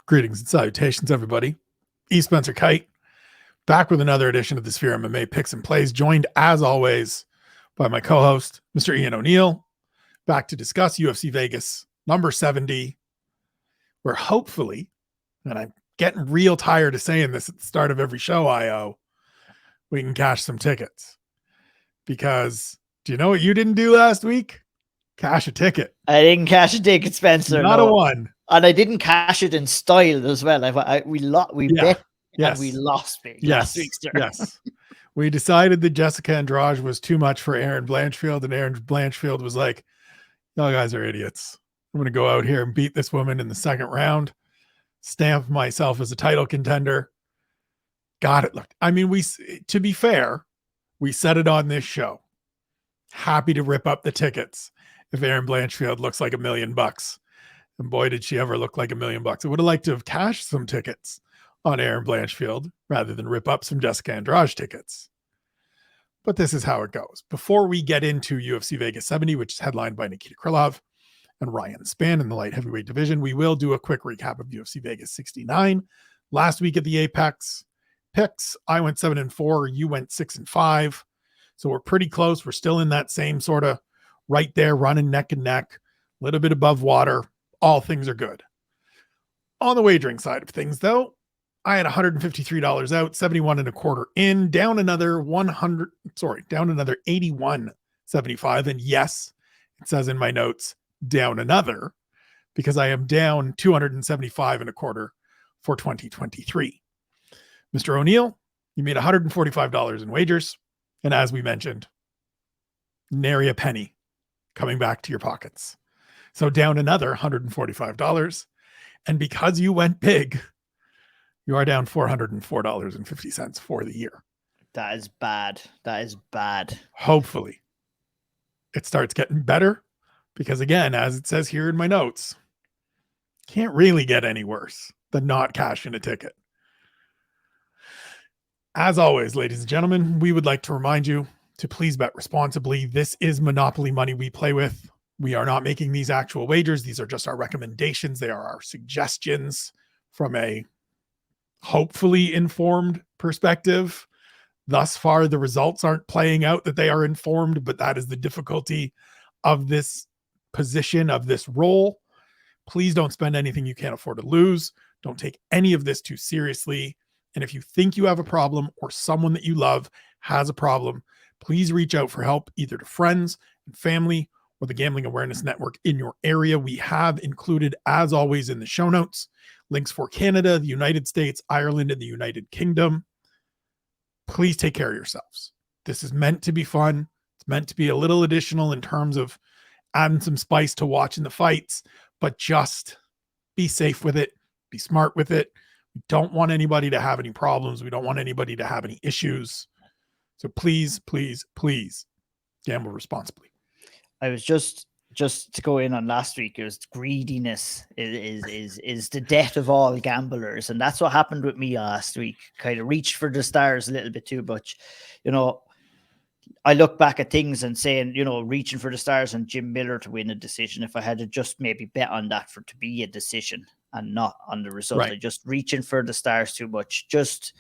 Greetings and salutations, everybody. E. Spencer Kyte, back with another edition of the SevereMMA Picks and Plays, joined as always by my co-host, Mr. Ian O'Neill, back to discuss UFC Vegas number 70, where hopefully, and I'm getting real tired of saying this at the start of every show, we can cash some tickets. Because do you know what you didn't do last week? Cash a ticket. I didn't cash a ticket, Spencer. Not a one. And I didn't cash it in style as well. We bet and we lost big last week, sir. Yes. We decided that Jessica Andrade was too much for Aaron Blanchfield, and Aaron Blanchfield was like, y'all guys are idiots. I'm going to go out here and beat this woman in the second round, stamp myself as a title contender. Got it. Look, I mean, to be fair, we said it on this show. Happy to rip up the tickets if Aaron Blanchfield looks like $1 million. And boy, did she ever look like $1 million. I would have liked to have cashed some tickets on Aaron Blanchfield rather than rip up some Jessica Andrade tickets. But this is how it goes. Before we get into UFC Vegas 70, which is headlined by Nikita Krylov and Ryan Spann in the light heavyweight division, we will do a quick recap of UFC Vegas 69. Last week at the Apex picks, I went 7-4, you went 6-5. So we're pretty close. We're still in that same sort of right there, running neck and neck, a little bit above water. All things are good. On the wagering side of things, though, I had $153 out, 71 and a quarter in, down another 81.75. And yes, it says in my notes, down another, because I am down 275 and a quarter for 2023. Mr. O'Neill, you made $145 in wagers. And as we mentioned, nary a penny coming back to your pockets. So down another $145. And because you went big, you are down $404.50 for the year. That is bad. That is bad. Hopefully it starts getting better because, again, as it says here in my notes, can't really get any worse than not cashing a ticket. As always, ladies and gentlemen, we would like to remind you to please bet responsibly. This is Monopoly money we play with. We are not making these actual wagers. These are just our recommendations. They are our suggestions from a hopefully informed perspective. Thus far, the results aren't playing out that they are informed, but that is the difficulty of this position, of this role. Please don't spend anything you can't afford to lose. Don't take any of this too seriously. And if you think you have a problem or someone that you love has a problem, please reach out for help either to friends and family or the Gambling Awareness Network in your area. We have included, as always, in the show notes, links for Canada, the United States, Ireland, and the United Kingdom. Please take care of yourselves. This is meant to be fun. It's meant to be a little additional in terms of adding some spice to watching the fights, but just be safe with it. Be smart with it. We don't want anybody to have any problems. We don't want anybody to have any issues. So please, please, please gamble responsibly. I was just to go in on last week, it was greediness is the death of all gamblers. And that's what happened with me last week. Kind of reached for the stars a little bit too much. You know, I look back at things and saying, you know, reaching for the stars and Jim Miller to win a decision. If I had to just maybe bet on that for to be a decision and not on the result, right. I just reaching for the stars too much. Just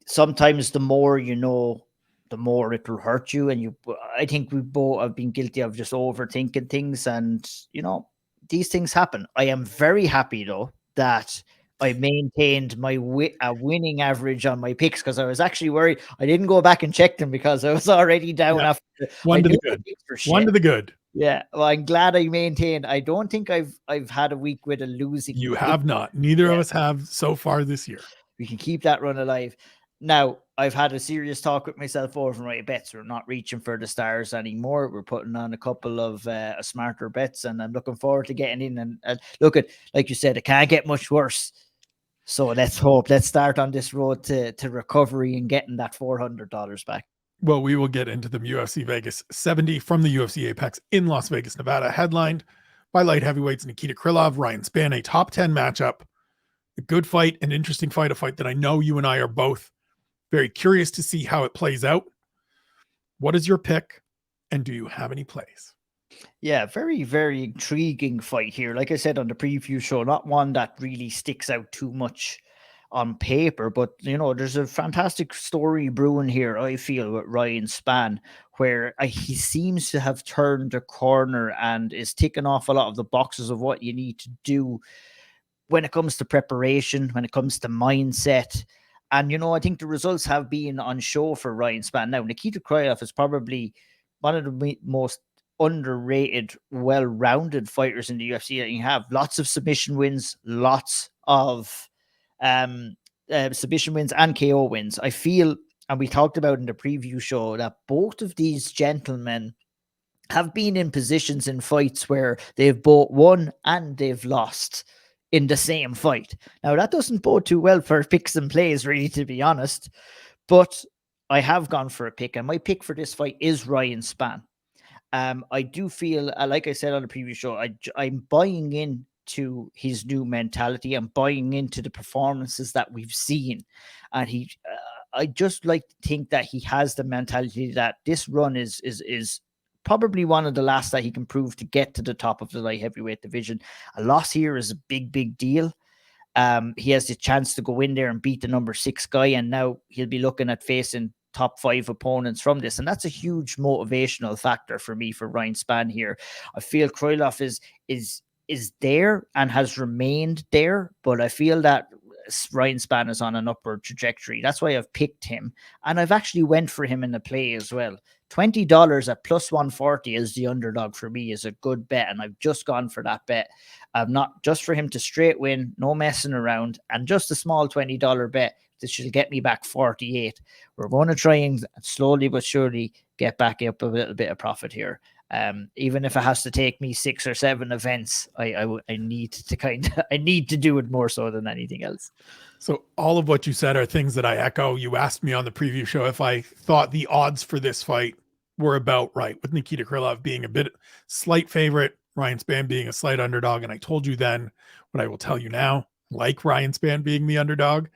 sometimes the more you know, the more it will hurt you. And I think we both have been guilty of just overthinking things. And, you know, these things happen. I am very happy, though, that I maintained my winning average on my picks because I was actually worried. I didn't go back and check them because I was already down after one to the good. One to the good. Yeah, well, I'm glad I maintained. I don't think I've had a week with a losing. You have not. Neither of us have so far this year. We can keep that run alive. Now, I've had a serious talk with myself over my bets. We're not reaching for the stars anymore. We're putting on a couple of smarter bets, and I'm looking forward to getting in. And look at, like you said, it can't get much worse. So let's hope. Let's start on this road to recovery and getting that $400 back. Well, we will get into the UFC Vegas 70 from the UFC APEX in Las Vegas, Nevada, headlined by light heavyweights Nikita Krylov, Ryan Spann, a top 10 matchup, a good fight, an interesting fight, a fight that I know you and I are both very curious to see how it plays out. What is your pick, and do you have any plays? Yeah, very, very intriguing fight here. Like I said on the preview show, not one that really sticks out too much on paper, but there's a fantastic story brewing here, I feel, with Ryan Spann, where he seems to have turned a corner and is ticking off a lot of the boxes of what you need to do when it comes to preparation, when it comes to mindset. And, I think the results have been on show for Ryan Spann. Now, Nikita Krylov is probably one of the most underrated, well-rounded fighters in the UFC that you have. Lots of submission wins, lots of submission wins and KO wins. I feel, and we talked about in the preview show, that both of these gentlemen have been in positions in fights where they've both won and they've lost in the same fight. Now, that doesn't bode too well for picks and plays, really, to be honest. But I have gone for a pick, and my pick for this fight is Ryan Spann. I do feel, like I said on the previous show, I'm buying into his new mentality. I'm buying into the performances that we've seen, and I just like to think that he has the mentality that this run is probably one of the last that he can prove to get to the top of the light heavyweight division. A loss here is a big deal. He has the chance to go in there and beat the number 6 guy, and now he'll be looking at facing top 5 opponents from this, and that's a huge motivational factor for me for Ryan Spann here. I feel Krylov is there and has remained there, but I feel that Ryan Spann is on an upward trajectory. That's why I've picked him, and I've actually went for him in the play as well. $20 at plus 140 as the underdog for me is a good bet, and I've just gone for that bet. I'm not just for him to straight win, no messing around, and just a small $20 bet. This should get me back 48. We're going to try and slowly but surely get back up a little bit of profit here. Even if it has to take me 6 or 7 events, I need to I need to do it more so than anything else. So all of what you said are things that I echo. You asked me on the preview show if I thought the odds for this fight were about right, with Nikita Krylov being a bit slight favorite, Ryan Spann being a slight underdog. And I told you then what I will tell you now, like Ryan Spann being the underdog,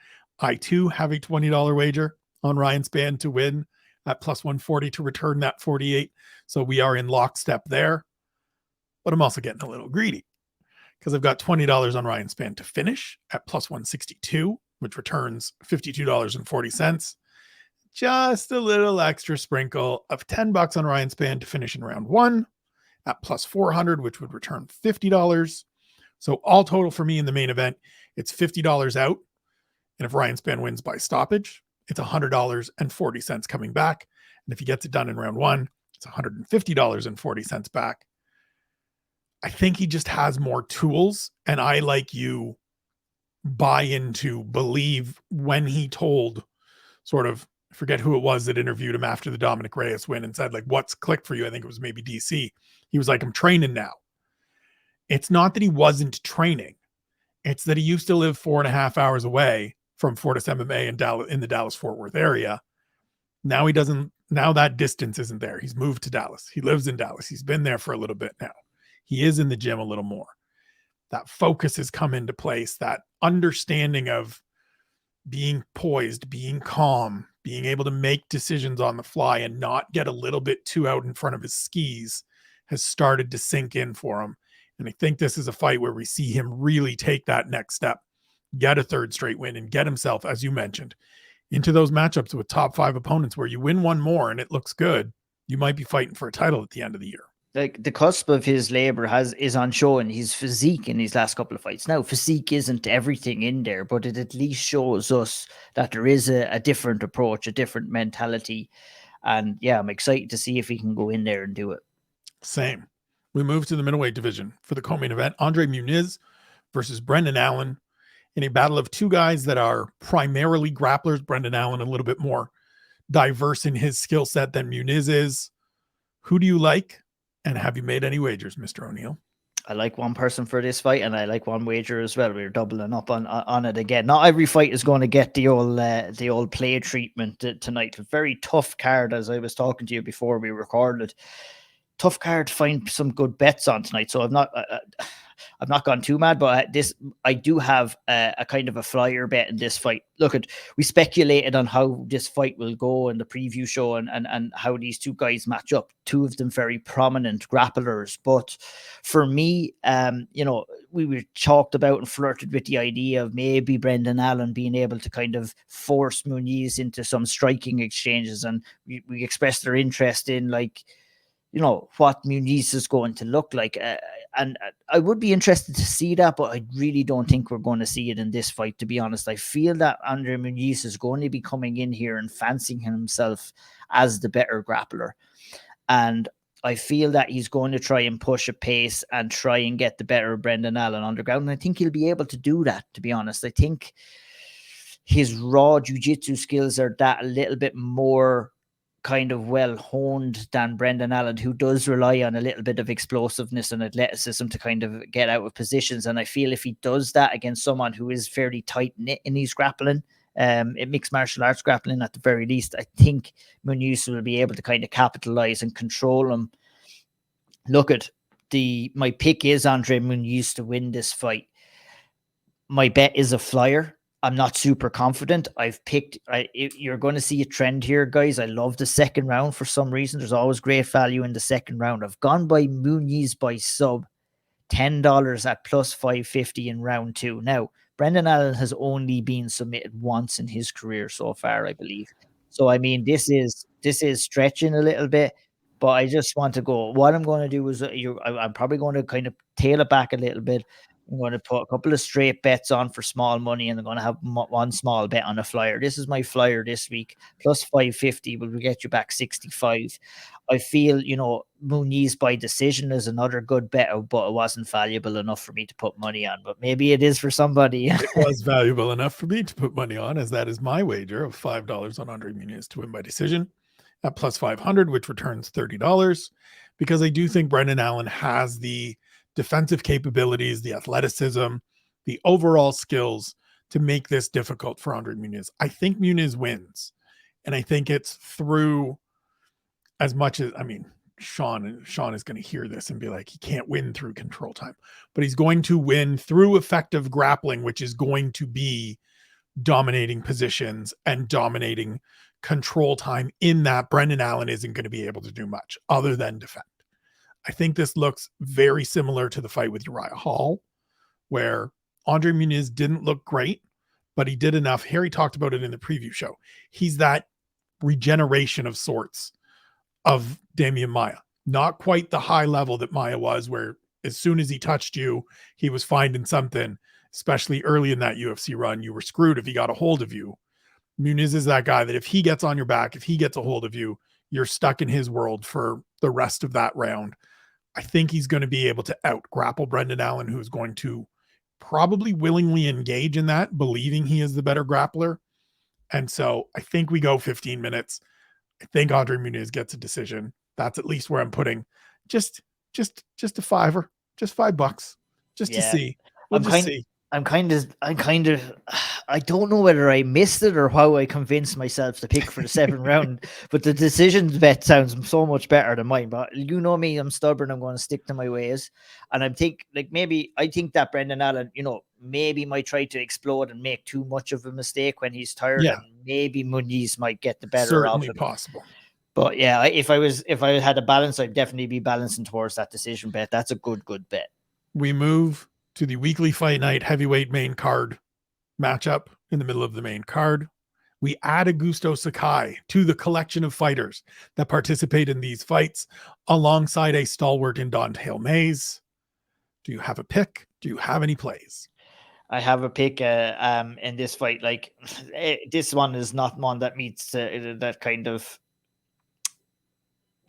I too have a $20 wager on Ryan Spann to win at plus 140 to return that 48. So we are in lockstep there. But I'm also getting a little greedy because I've got $20 on Ryan Spann to finish at plus 162, which returns $52.40. Just a little extra sprinkle of $10 on Ryan Spann to finish in round 1 at plus 400, which would return $50. So all total for me in the main event, it's $50 out. And if Ryan Spann wins by stoppage, it's $100.40 coming back. And if he gets it done in round 1, it's $150.40 back. I think he just has more tools. And I, like you, buy into, believe when he told sort of, I forget who it was that interviewed him after the Dominic Reyes win and said, like, what's clicked for you? I think it was maybe DC. He was like, I'm training now. It's not that he wasn't training. It's that he used to live 4.5 hours away from Fortis MMA in the Dallas-Fort Worth area. Now he doesn't, now that distance isn't there. He's moved to Dallas. He lives in Dallas. He's been there for a little bit now. He is in the gym a little more. That focus has come into place, that understanding of being poised, being calm, being able to make decisions on the fly and not get a little bit too out in front of his skis has started to sink in for him. And I think this is a fight where we see him really take that next step, get a 3rd straight win, and get himself, as you mentioned, into those matchups with top 5 opponents where you win one more and it looks good. You might be fighting for a title at the end of the year. Like, the cusp of his labor is on show in his physique in these last couple of fights. Now, physique isn't everything in there, but it at least shows us that there is a different approach, a different mentality. And yeah, I'm excited to see if he can go in there and do it. Same. We move to the middleweight division for the co-main event. Andre Muniz versus Brendan Allen in a battle of 2 guys that are primarily grapplers. Brendan Allen a little bit more diverse in his skill set than Muniz is. Who do you like? And have you made any wagers, Mr. O'Neill? I like one person for this fight, and I like one wager as well. We're doubling up on it again. Not every fight is going to get the old play treatment tonight. A very tough card, as I was talking to you before we recorded. tough card to find some good bets on tonight. So I've not gone too mad, but I do have a kind of a flyer bet in this fight. We speculated on how this fight will go in the preview show and how these two guys match up. Two of them very prominent grapplers, but for me, we talked about and flirted with the idea of maybe Brendan Allen being able to kind of force Muniz into some striking exchanges, and we expressed our interest in what Muniz is going to look like. And I would be interested to see that, but I really don't think we're going to see it in this fight, to be honest. I feel that Andre Muniz is going to be coming in here and fancying himself as the better grappler. And I feel that he's going to try and push a pace and try and get the better of Brendan Allen underground. And I think he'll be able to do that, to be honest. I think his raw jiu-jitsu skills are that a little bit more kind of well honed than Brendan Allen, who does rely on a little bit of explosiveness and athleticism to kind of get out of positions. And I feel if he does that against someone who is fairly tight knit in his grappling, mixed martial arts grappling at the very least, I think Muniz will be able to kind of capitalize and control him. My pick is Andre Muniz to win this fight. My bet is a flyer. I'm not super confident. You're going to see a trend here, guys. I love the second round for some reason. There's always great value in the second round. I've gone by Muniz by sub $10 at plus 550 in round 2. Now, Brendan Allen has only been submitted once in his career so far, I believe. So, I mean, this is stretching a little bit, but I just want to go. What I'm going to do is I'm probably going to kind of tail it back a little bit. I'm going to put a couple of straight bets on for small money, and I'm going to have one small bet on a flyer. This is my flyer this week. Plus 550 will get you back 65. I feel, Muniz by decision is another good bet, but it wasn't valuable enough for me to put money on. But maybe it is for somebody. It was valuable enough for me to put money on, as that is my wager of $5 on Andre Muniz to win by decision at plus 500, which returns $30, because I do think Brendan Allen has the defensive capabilities, the athleticism, the overall skills to make this difficult for Andre Muniz. I think Muniz wins, and I think it's through, as much as, Sean is going to hear this and be like, he can't win through control time, but he's going to win through effective grappling, which is going to be dominating positions and dominating control time. In that, Brendan Allen isn't going to be able to do much other than defend. I think this looks very similar to the fight with Uriah Hall, where Andre Muniz didn't look great, but he did enough. Harry talked about it in the preview show. He's that regeneration of sorts of Demian Maia. Not quite the high level that Maia was, where as soon as he touched you, he was finding something, especially early in that UFC run. You were screwed if he got a hold of you. Muniz is that guy that if he gets on your back, if he gets a hold of you, you're stuck in his world for the rest of that round. I think he's going to be able to out grapple Brendan Allen, who's going to probably willingly engage in that, believing he is the better grappler. And so I think we go 15 minutes. I think Andre Muniz gets a decision. That's at least where I'm putting just a $5, just $5, just to see. We'll just see. I don't know whether I missed it or how I convinced myself to pick for the 7th round, but the decisions bet sounds so much better than mine. But you know me, I'm stubborn. I'm going to stick to my ways. And I think that Brendan Allen, maybe might try to explode and make too much of a mistake when he's tired. Yeah. And maybe Muniz might get the better of him. Certainly possible. But yeah, if I had a balance, I'd definitely be balancing towards that decision bet. That's a good bet. We move to the weekly fight night heavyweight main card matchup in the middle of the main card. We add Augusto Sakai to the collection of fighters that participate in these fights alongside a stalwart in Don'Tale Mayes. Do you have a pick? Do you have any plays? I have a pick in this fight. This one is not one that meets that kind of,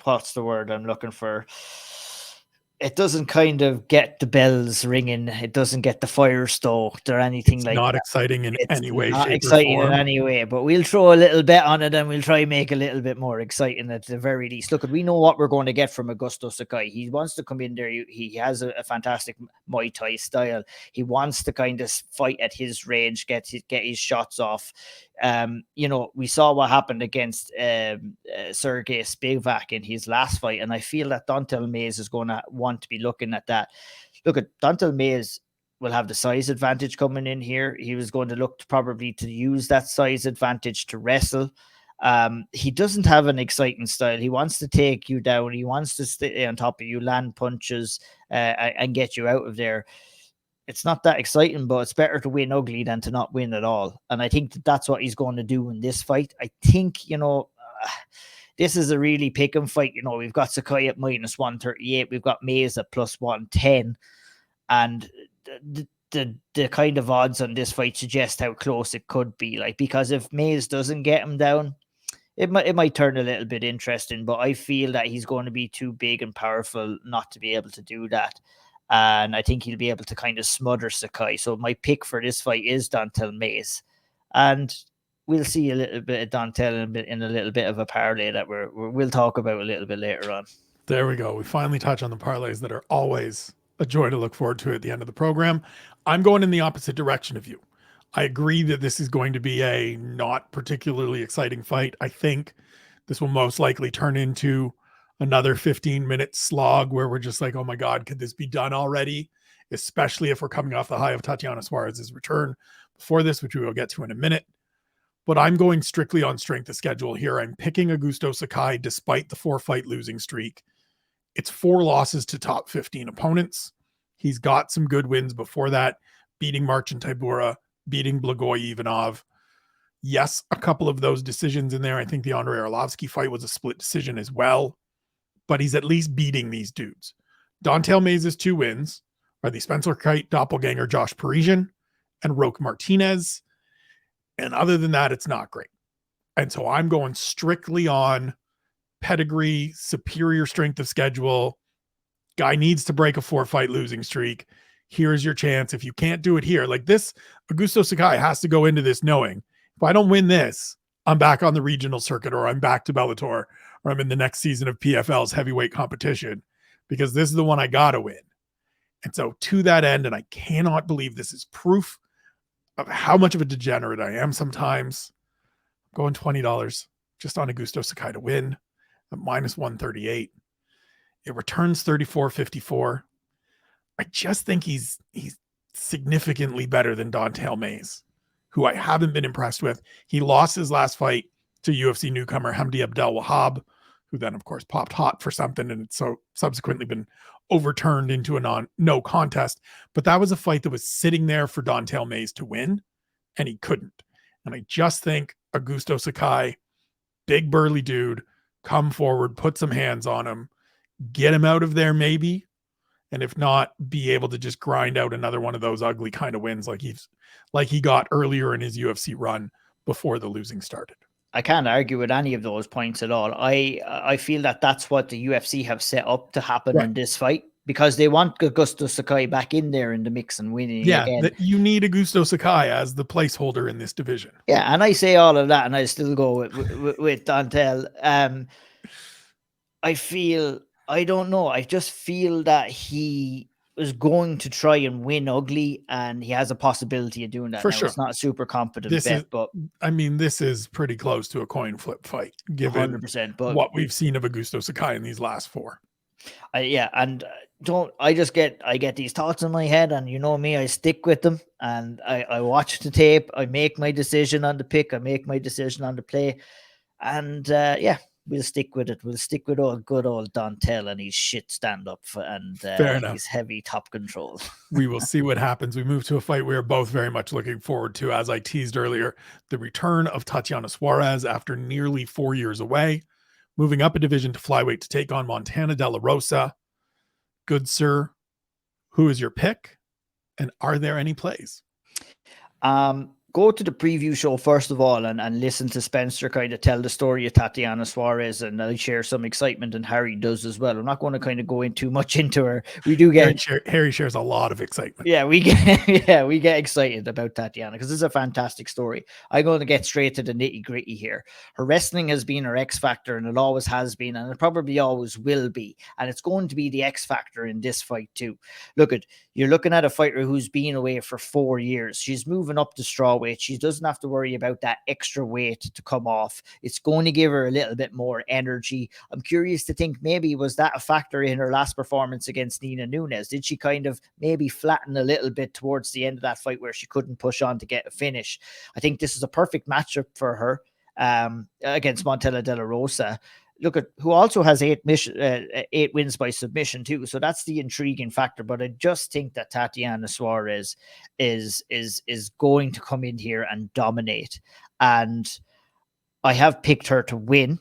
what's the word I'm looking for? It doesn't kind of get the bells ringing. It doesn't get the fire stoked or anything like that. Not exciting in any way, not exciting in any way, but we'll throw a little bet on it and we'll try and make it a little bit more exciting at the very least. Look, we know what we're going to get from Augusto Sakai. He wants to come in there. He has a fantastic Muay Thai style. He wants to kind of fight at his range, get his shots off. You know, we saw what happened against Sergey Spivak in his last fight, and I feel that Dontel Mays is going to want to be looking at that. Look at Dontel Mays will have the size advantage coming in here. He was going to look probably to use that size advantage to wrestle. He doesn't have an exciting style. He wants to take you down. He wants to stay on top of you, land punches, and get you out of there. It's not that exciting, but it's better to win ugly than to not win at all. And I think that's what he's going to do in this fight. I think, you know, this is a really pick 'em fight. You know, we've got Sakai at -138. We've got Mays at +110. And the kind of odds on this fight suggest how close it could be. Like, because if Mays doesn't get him down, it might turn a little bit interesting, but I feel that he's going to be too big and powerful not to be able to do that. And I think he'll be able to kind of smother Sakai. So my pick for this fight is Dontel Mays. And we'll see a little bit of Dontel in a little bit of a parlay that we'll talk about a little bit later on. There we go. We finally touch on the parlays that are always a joy to look forward to at the end of the program. I'm going in the opposite direction of you. I agree that this is going to be a not particularly exciting fight. I think this will most likely turn into another 15-minute slog where we're just like, oh my God, could this be done already? Especially if we're coming off the high of Tatiana Suarez's return before this, which we will get to in a minute. But I'm going strictly on strength of schedule here. I'm picking Augusto Sakai despite the 4-fight losing streak. It's 4 losses to top 15 opponents. He's got some good wins before that, beating Marcin Tybura, beating Blagoy Ivanov. Yes, a couple of those decisions in there. I think the Andrei Arlovsky fight was a split decision as well, but he's at least beating these dudes. Dontel Mays' 2 wins are the Spencer Kyte doppelganger Josh Parisian and Roque Martinez. And other than that, it's not great. And so I'm going strictly on pedigree, superior strength of schedule. Guy needs to break a 4-fight losing streak. Here's your chance. If you can't do it here, like this, Augusto Sakai has to go into this knowing, if I don't win this, I'm back on the regional circuit, or I'm back to Bellator, or I'm in the next season of PFL's heavyweight competition, because this is the one I got to win. And so to that end, and I cannot believe this is proof of how much of a degenerate I am sometimes, I'm going $20 just on Augusto Sakai to win at -138. It returns 34.54. I just think he's significantly better than Dontel Mays, who I haven't been impressed with. He lost his last fight to UFC newcomer Hamdi Abdel Wahab, who then, of course, popped hot for something, and it's so subsequently been overturned into a no contest. But that was a fight that was sitting there for Dontel Mays to win, and he couldn't. And I just think Augusto Sakai, big burly dude, come forward, put some hands on him, get him out of there maybe, and if not, be able to just grind out another one of those ugly kind of wins like he got earlier in his UFC run before the losing started. I can't argue with any of those points at all. I feel that that's what the UFC have set up to happen in this fight, because they want Augusto Sakai back in there in the mix and winning again. You need Augusto Sakai as the placeholder in this division. Yeah, and I say all of that, and I still go with Dontel. I don't know. I just feel that he is going to try and win ugly, and he has a possibility of doing that. For sure. It's not a super confident bet, but I mean, this is pretty close to a coin flip fight, given 100%, but what we've seen of Augusto Sakai in these last 4. I get these thoughts in my head, and you know me, I stick with them, and I watch the tape, I make my decision on the pick, I make my decision on the play, and we'll stick with it. We'll stick with good old Dontel and his shit stand-up and his heavy top control. We will see what happens. We move to a fight we are both very much looking forward to. As I teased earlier, the return of Tatiana Suarez after nearly 4 years away, moving up a division to flyweight to take on Montana De La Rosa. Good sir, who is your pick? And are there any plays? Go to the preview show first of all and listen to Spencer kind of tell the story of Tatiana Suarez, and I'll share some excitement, and Harry does as well. I'm not going to kind of go in too much into her. We do get Harry shares a lot of excitement. Yeah, we get excited about Tatiana because this is a fantastic story. I'm going to get straight to the nitty gritty here. Her wrestling has been her X factor, and it always has been, and it probably always will be, and it's going to be the X factor in this fight too. You're looking at a fighter who's been away for 4 years. She's moving up to strawweight. weight. She doesn't have to worry about that extra weight to come off. It's going to give her a little bit more energy. I'm curious to think, maybe was that a factor in her last performance against Nina Nunes? Did she kind of maybe flatten a little bit towards the end of that fight where she couldn't push on to get a finish? I think this is a perfect matchup for her against Montella De La Rosa. Look at who also has 8 wins by submission too. So that's the intriguing factor. But I just think that Tatiana Suarez is going to come in here and dominate. And I have picked her to win.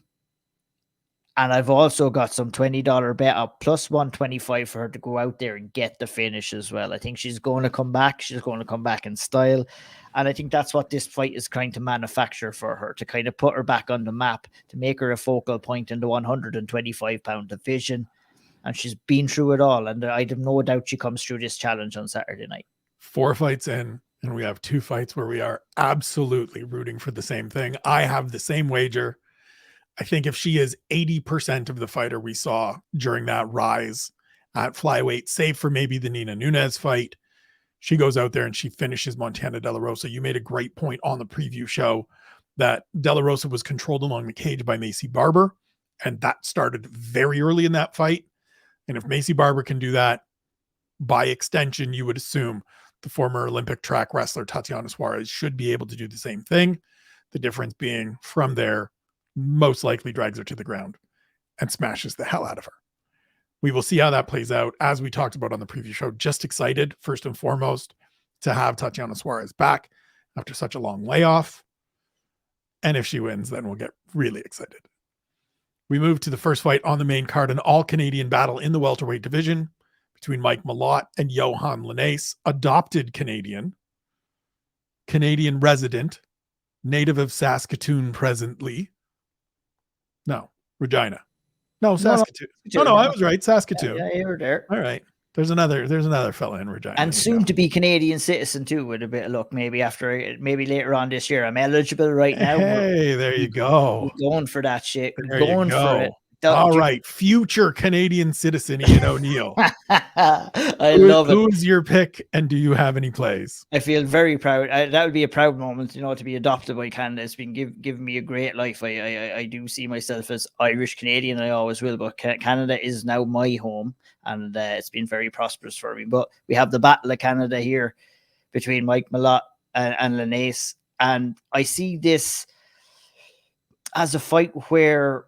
And I've also got some $20 bet up plus 125 for her to go out there and get the finish as well. I think she's going to come back. She's going to come back in style. And I think that's what this fight is trying to manufacture for her, to kind of put her back on the map, to make her a focal point in the 125-pound division. And she's been through it all. And I have no doubt she comes through this challenge on Saturday night. 4 fights in, and we have 2 fights where we are absolutely rooting for the same thing. I have the same wager. I think if she is 80% of the fighter we saw during that rise at flyweight, save for maybe the Nina Nunes fight, she goes out there and she finishes Montana De La Rosa. You made a great point on the preview show that De La Rosa was controlled along the cage by Macy Barber, and that started very early in that fight. And if Macy Barber can do that, by extension, you would assume the former Olympic track wrestler Tatiana Suarez should be able to do the same thing. The difference being from there, most likely drags her to the ground and smashes the hell out of her. We will see how that plays out. As we talked about on the preview show, just excited, first and foremost, to have Tatiana Suarez back after such a long layoff. And if she wins, then we'll get really excited. We move to the first fight on the main card, an all-Canadian battle in the welterweight division between Mike Malott and Johan Linnaeus, adopted Canadian resident, native of Saskatoon presently. No, Regina. No, Saskatoon. No, I was right. Saskatoon. Yeah, you were there. All right. There's another fella in Regina. And soon to be Canadian citizen too, with a bit of luck. Maybe later on this year. I'm eligible right now. Hey, there you go. We're going for that shit. There going for it. All right, future Canadian citizen Ian O'Neill. I love it. Who's your pick, and do you have any plays? I feel very proud. That would be a proud moment, to be adopted by Canada. It's been giving me a great life. I do see myself as Irish Canadian. I always will, but Canada is now my home, and it's been very prosperous for me. But we have the Battle of Canada here between Mike Malott and Linnaeus, and I see this as a fight where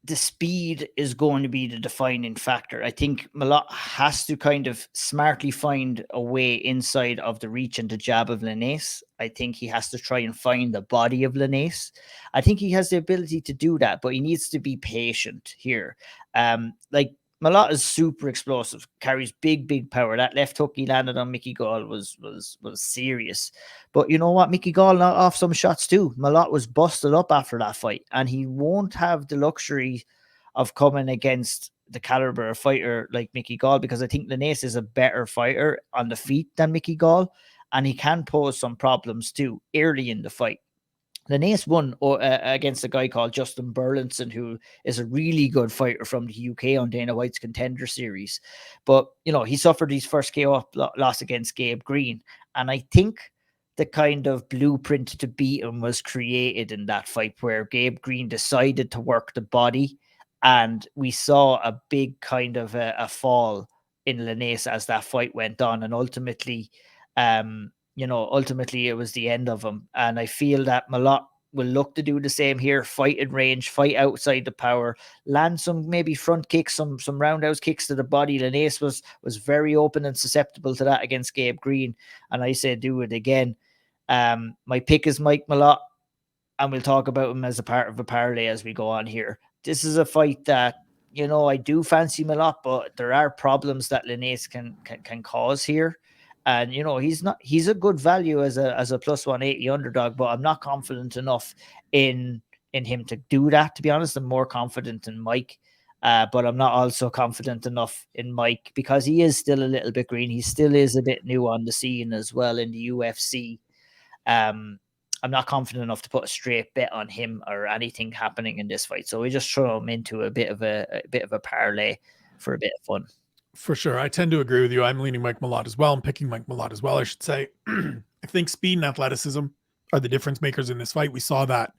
the speed is going to be the defining factor. I think Malott has to kind of smartly find a way inside of the reach and the jab of Linnaeus. I think he has to try and find the body of Linnaeus. I think he has the ability to do that, but he needs to be patient here. Malott is super explosive, carries big power. That left hook he landed on Mickey Gall was serious. But you know what? Mickey Gall knocked off some shots too. Malott was busted up after that fight, and he won't have the luxury of coming against the caliber of fighter like Mickey Gall, because I think Linnaeus is a better fighter on the feet than Mickey Gall, and he can pose some problems too early in the fight. Linnaeus won against a guy called Justin Burlinson, who is a really good fighter from the UK on Dana White's Contender Series. But, he suffered his first KO loss against Gabe Green. And I think the kind of blueprint to beat him was created in that fight, where Gabe Green decided to work the body. And we saw a big kind of a fall in Linnaeus as that fight went on. And ultimately, ultimately it was the end of him. And I feel that Malott will look to do the same here, fight in range, fight outside the power, land some maybe front kicks, some roundhouse kicks to the body. Linnaeus was very open and susceptible to that against Gabe Green. And I say do it again. My pick is Mike Malott, and we'll talk about him as a part of a parlay as we go on here. This is a fight that, I do fancy Malott, but there are problems that Linnaeus can cause here. And, he's a good value as a plus 180 underdog, but I'm not confident enough in him to do that. To be honest, I'm more confident in Mike, but I'm not also confident enough in Mike because he is still a little bit green. He still is a bit new on the scene as well in the UFC. I'm not confident enough to put a straight bet on him or anything happening in this fight. So we just throw him into a bit of a parlay for a bit of fun. For sure. I tend to agree with you. I'm leaning Mike Malott as well. I'm picking Mike Malott as well, I should say. I think speed and athleticism are the difference makers in this fight. We saw that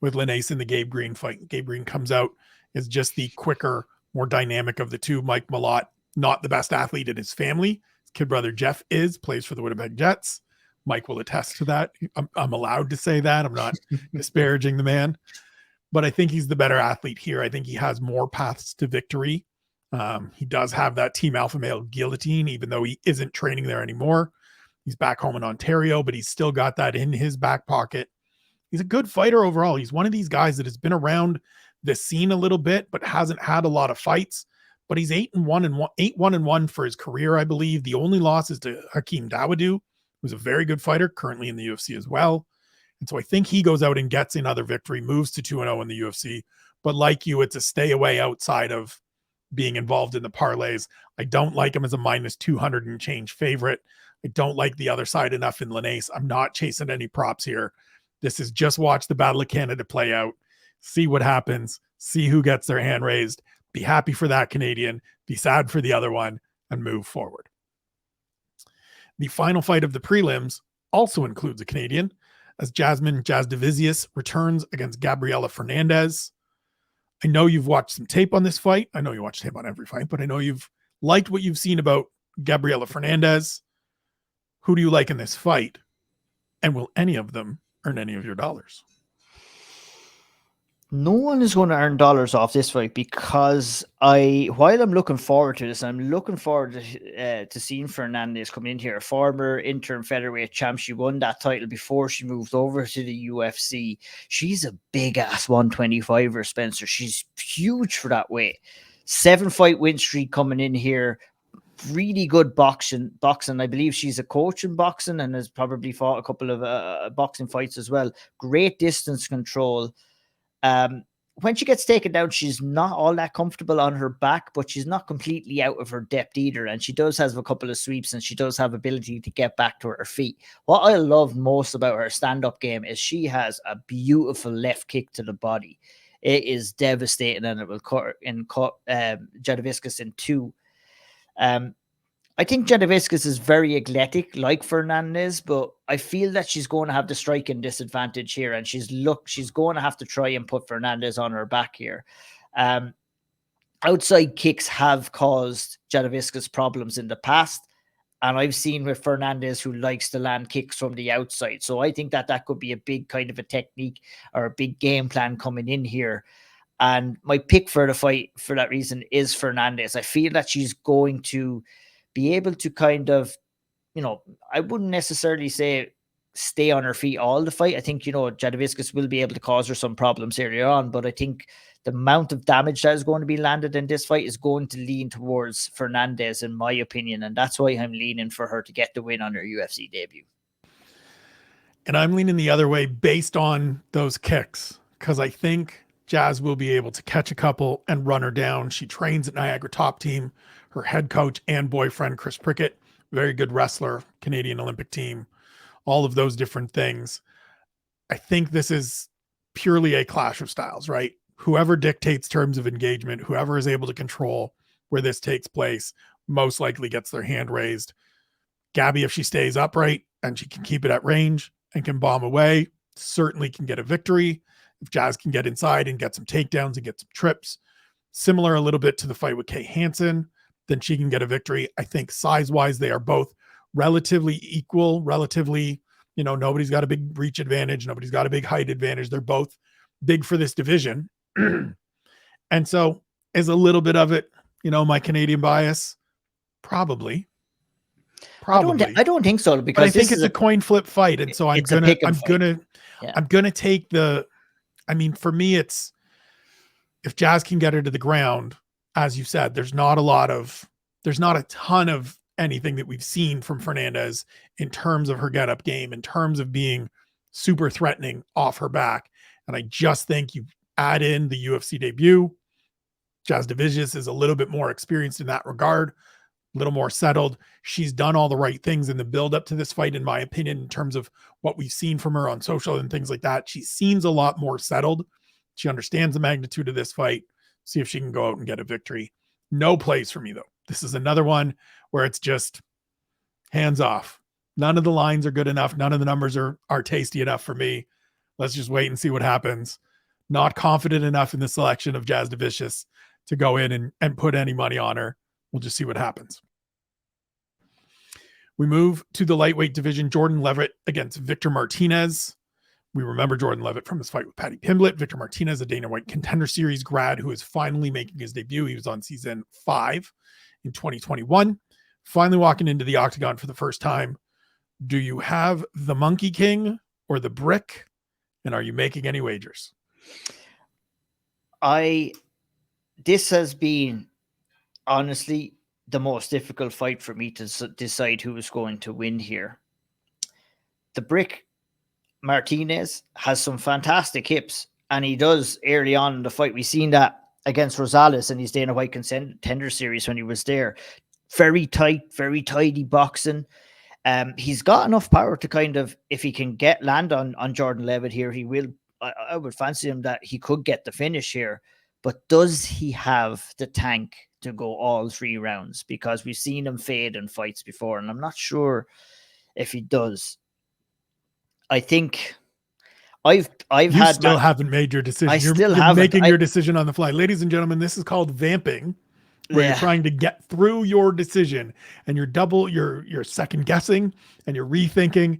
with Linnaeus in the Gabe Green fight. Gabe Green comes out as just the quicker, more dynamic of the two. Mike Malott, not the best athlete in his family. His kid brother Jeff plays for the Winnipeg Jets. Mike will attest to that. I'm allowed to say that. I'm not disparaging the man, but I think he's the better athlete here. I think he has more paths to victory. He does have that team alpha male guillotine, even though he isn't training there anymore. He's back home in Ontario, but he's still got that in his back pocket. He's a good fighter overall. He's one of these guys that has been around the scene a little bit, but hasn't had a lot of fights. But he's 8-1 for his career, I believe. The only loss is to Hakeem Dawodu, who's a very good fighter, currently in the UFC as well. And so I think he goes out and gets another victory, moves to 2-0 in the UFC. But like you, it's a stay away outside of being involved in the parlays. I don't like him as a minus 200 and change favorite. I don't like the other side enough in Linnaeus. I'm not chasing any props here. This is just watch the Battle of Canada play out, see what happens, see who gets their hand raised, be happy for that Canadian, be sad for the other one, and move forward. The final fight of the prelims also includes a Canadian, as Jasmine Jasudavicius returns against Gabriela Fernandez. I know you've watched some tape on this fight. I know you watch tape on every fight, but I know you've liked what you've seen about Gabriela Fernandez. Who do you like in this fight? And will any of them earn any of your dollars? No one is going to earn dollars off this fight because while I'm looking forward to this, I'm looking forward to seeing Fernandez come in here, a former interim featherweight champ. She won that title before she moved over to the UFC. She's a big ass 125er, Spencer. She's huge for that weight. 7-fight win streak coming in here. Really good boxing. I believe she's a coach in boxing and has probably fought a couple of boxing fights as well. Great distance control. When she gets taken down, she's not all that comfortable on her back, but she's not completely out of her depth either. And she does have a couple of sweeps and she does have ability to get back to her feet. What I love most about her stand-up game is she has a beautiful left kick to the body. It is devastating and it will cut Jasudavicius in two. I think Jasudavicius is very athletic, like Fernandez, but I feel that she's going to have the striking disadvantage here, and she's going to have to try and put Fernandez on her back here. Outside kicks have caused Jasudavicius problems in the past, and I've seen with Fernandez who likes to land kicks from the outside. So I think that could be a big kind of a technique or a big game plan coming in here. And my pick for the fight for that reason is Fernandez. I feel that she's going to be able to kind of, I wouldn't necessarily say stay on her feet all the fight. I think, Jasudavicius will be able to cause her some problems earlier on, but I think the amount of damage that is going to be landed in this fight is going to lean towards Fernandez, in my opinion. And that's why I'm leaning for her to get the win on her UFC debut. And I'm leaning the other way based on those kicks, because I think Jazz will be able to catch a couple and run her down. She trains at Niagara Top Team. Her head coach and boyfriend, Chris Prickett, very good wrestler, Canadian Olympic team, all of those different things. I think this is purely a clash of styles, right? Whoever dictates terms of engagement, whoever is able to control where this takes place, most likely gets their hand raised. Gabby, if she stays upright and she can keep it at range and can bomb away, certainly can get a victory. If Jazz can get inside and get some takedowns and get some trips, similar a little bit to the fight with Kay Hansen, then she can get a victory. I think size-wise, they are both relatively equal, nobody's got a big reach advantage. Nobody's got a big height advantage. They're both big for this division. And so is a little bit of it, my Canadian bias? Probably. I don't think so, because but I think it's a coin flip fight. And so I'm gonna take for me, it's if Jazz can get her to the ground, as you said, there's not a ton of anything that we've seen from Fernandez in terms of her get-up game, in terms of being super threatening off her back. And I just think you add in the UFC debut. Jasudavicius is a little bit more experienced in that regard, a little more settled. She's done all the right things in the build-up to this fight, in my opinion, in terms of what we've seen from her on social and things like that. She seems a lot more settled. She understands the magnitude of this fight. See if she can go out and get a victory. No plays for me, though. This is another one where it's just hands off. None of the lines are good enough. None of the numbers are tasty enough for me. Let's just wait and see what happens. Not confident enough in the selection of Jazz DeVicious to go in and put any money on her. We'll just see what happens. We move to the lightweight division. Jordan Levitt against Victor Martinez. We remember Jordan Levitt from his fight with Paddy Pimblett. Victor Martinez, a Dana White Contender Series grad who is finally making his debut. He was on season 5 in 2021. Finally walking into the octagon for the first time. Do you have the Monkey King or the Brick? And are you making any wagers? This has been honestly the most difficult fight for me to decide who is going to win here. The Brick Martinez has some fantastic hips, and he does early on in the fight. We've seen that against Rosales in his Dana White Contender Series when he was there. Very tight, very tidy boxing. He's got enough power to kind of, if he can land on Jordan Levitt here, he will. I would fancy him that he could get the finish here. But does he have the tank to go all 3 rounds? Because we've seen him fade in fights before, and I'm not sure if he does. I think you haven't made your decision. You're making your decision on the fly. Ladies and gentlemen, this is called vamping, where you're trying to get through your decision and you're second guessing and you're rethinking.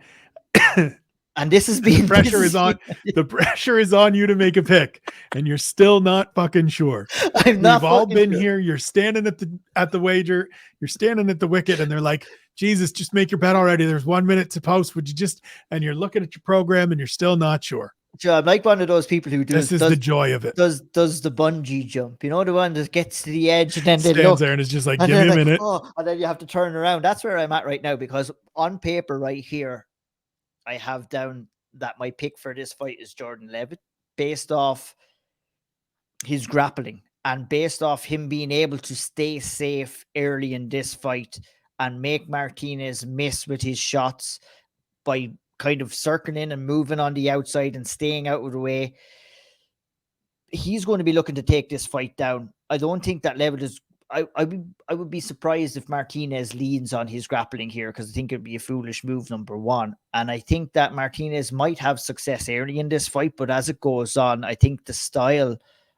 And this is being the pressure is on you to make a pick, and you're still not fucking sure. We've all been here. You're standing at the wager. You're standing at the wicket, and they're like, Jesus, just make your bet already. There's 1 minute to post. Would you just? And you're looking at your program, and you're still not sure. Joe, I'm like one of those people who does the joy of it. Does the bungee jump? You know, the one that gets to the edge and then they stands there and is just like, give me a minute. Oh, and then you have to turn around. That's where I'm at right now, because on paper right here, I have down that my pick for this fight is Jordan Levitt, based off his grappling and based off him being able to stay safe early in this fight and make Martinez miss with his shots by kind of circling and moving on the outside and staying out of the way. He's going to be looking to take this fight down. I don't think that Levitt is. I would be surprised if Martinez leans on his grappling here, because I think it'd be a foolish move, number one. And I think that Martinez might have success early in this fight, but as it goes on, I think the style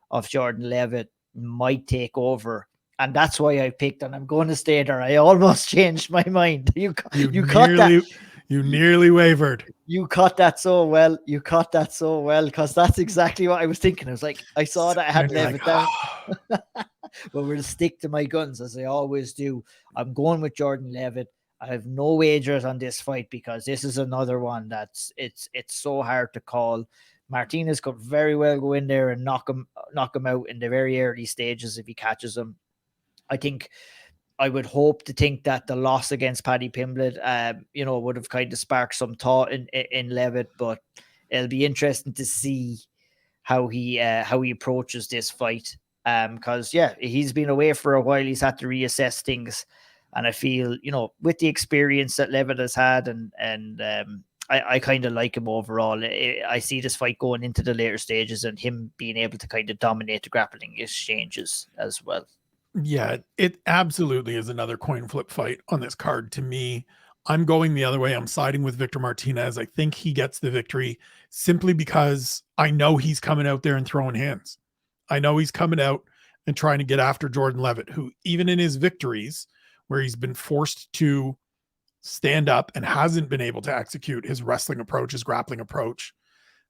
of Jordan Levitt might take over. And that's why I picked, and I'm going to stay there. I almost changed my mind. You caught that. You nearly wavered. You caught that so well. Because that's exactly what I was thinking. I was like, I saw that I had Levitt down. But we'll stick to my guns, as I always do. I'm going with Jordan Levitt. I have no wagers on this fight, because this is another one that's it's so hard to call. Martinez could very well go in there and knock him out in the very early stages if he catches him. I think I would hope to think that the loss against Paddy Pimblett, would have kind of sparked some thought in Levitt, but it'll be interesting to see how he approaches this fight. Because he's been away for a while. He's had to reassess things, and I feel, with the experience that Levitt has had, and I kind of like him overall. I see this fight going into the later stages and him being able to kind of dominate the grappling exchanges as well. Yeah, it absolutely is another coin flip fight on this card to me. I'm going the other way. I'm siding with Victor Martinez. I think he gets the victory simply because I know he's coming out there and throwing hands. I know he's coming out and trying to get after Jordan Levitt, who even in his victories, where he's been forced to stand up and hasn't been able to execute his wrestling approach, his grappling approach,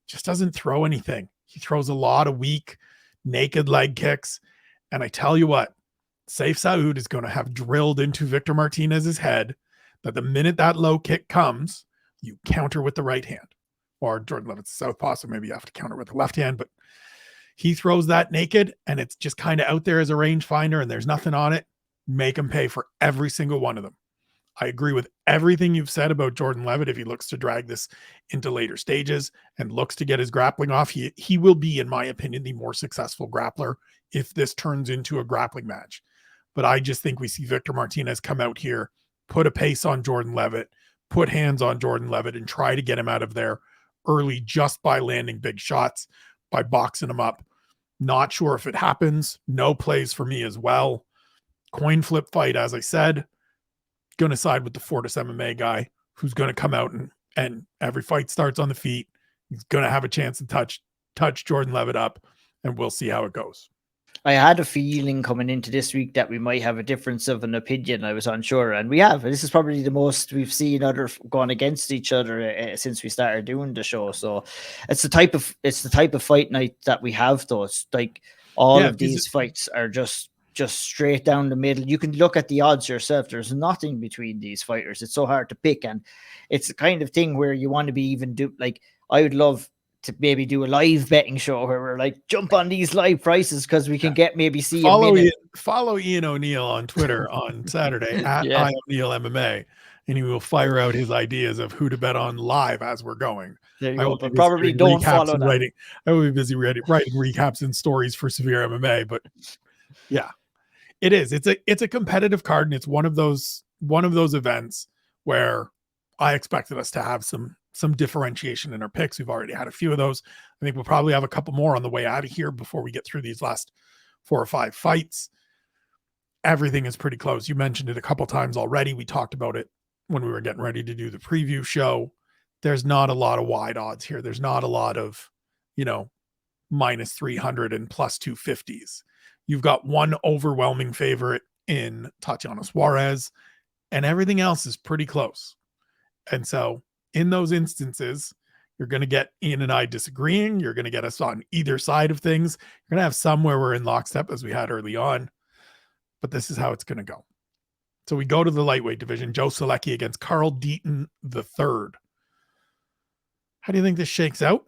just doesn't throw anything. He throws a lot of weak, naked leg kicks. And I tell you what, Saif Saud is going to have drilled into Victor Martinez's head that the minute that low kick comes, you counter with the right hand. Or Jordan Levitt's southpaw, so maybe you have to counter with the left hand, but he throws that naked and it's just kind of out there as a range finder and there's nothing on it. Make him pay for every single one of them. I agree with everything you've said about Jordan Levitt. If he looks to drag this into later stages and looks to get his grappling off, he will be, in my opinion, the more successful grappler if this turns into a grappling match. But I just think we see Victor Martinez come out here, put a pace on Jordan Levitt, put hands on Jordan Levitt, and try to get him out of there early just by landing big shots, by boxing him up. Not sure if it happens. No plays for me as well. Coin flip fight, as I said. Going to side with the Fortis MMA guy. who's going to come out and every fight starts on the feet. He's going to have a chance to touch Jordan Levitt up, and we'll see how it goes. I had a feeling coming into this week that we might have a difference of an opinion. I was unsure, and we have. This is probably the most we've seen other going against each other since we started doing the show. So it's the type of fight night that we have. Though it's like all of these fights are just straight down the middle. You can look at the odds yourself. There's nothing between these fighters. It's so hard to pick, and it's the kind of thing where you want to be even like I would love to maybe do a live betting show where we're like, jump on these live prices because we can get maybe see follow Ian O'Neill on Twitter on Saturday at O'Neill MMA, and he will fire out his ideas of who to bet on live as we're going. There you go, but probably don't follow that. I will be busy writing recaps and stories for Severe MMA, but yeah, it is. It's a competitive card, and it's one of those events where I expected us to have some differentiation in our picks. We've already had a few of those. I think we'll probably have a couple more on the way out of here before we get through these last 4 or 5 fights. Everything is pretty close. You mentioned it a couple times already. We talked about it when we were getting ready to do the preview show. There's not a lot of wide odds here. There's not a lot of, minus 300 and plus 250s. You've got one overwhelming favorite in Tatiana Suarez, and everything else is pretty close. And so in those instances, you're going to get Ian and I disagreeing. You're going to get us on either side of things. You're going to have some where we're in lockstep as we had early on, but this is how it's going to go. So we go to the lightweight division, Joe Solecki against Carl Deaton III. How do you think this shakes out?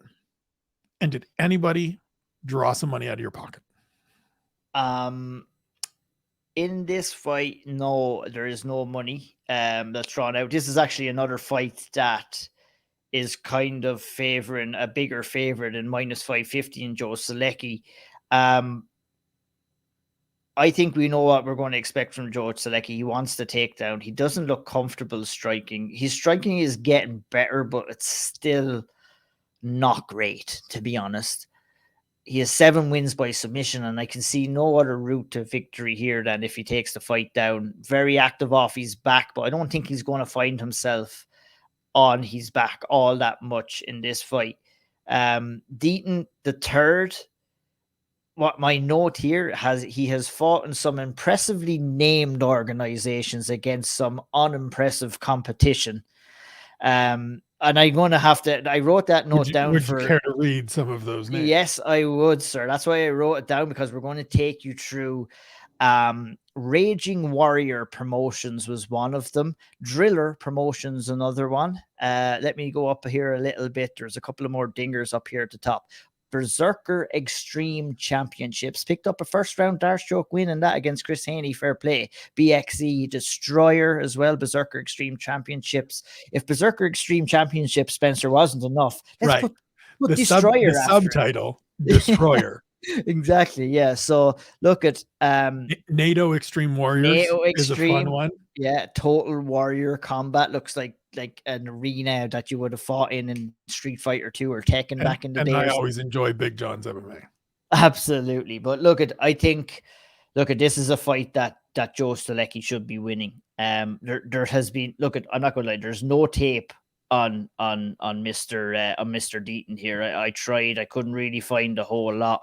And did anybody draw some money out of your pocket? In this fight, no, there is no money that's drawn out. This is actually another fight that is kind of favoring a bigger favorite in minus 550 in Joe Solecki. I think we know what we're going to expect from Joe Solecki. He wants to take down. He doesn't look comfortable striking. His striking is getting better, but it's still not great, to be honest. He has 7 wins by submission, and I can see no other route to victory here than if he takes the fight down. Very active off his back, but I don't think he's going to find himself on his back all that much in this fight. Deaton the third, what my note here he has fought in some impressively named organizations against some unimpressive competition. And I'm going to have to, I wrote that note down. Would you care to read some of those names? Yes, I would, sir. That's why I wrote it down, because we're going to take you through Raging Warrior Promotions was one of them. Driller Promotions, another one. Let me go up here a little bit. There's a couple of more dingers up here at the top. Berserker Extreme Championships picked up a first-round Darstroke win in that against Chris Haney. Fair play. BXE Destroyer as well. Berserker Extreme Championships. If Berserker Extreme Championships, Spencer, wasn't enough, let's put the Destroyer. The subtitle Destroyer. Exactly. Yeah. So look at NATO Extreme Warriors is a fun one. Yeah, Total Warrior Combat looks like an arena that you would have fought in Street Fighter 2 or Tekken back in the day. And I always enjoy Big John's MMA. Absolutely. But I think this is a fight that Joe Solecki should be winning. There has been, I'm not going to lie, there's no tape on Mr. Deaton here. I tried, I couldn't really find a whole lot.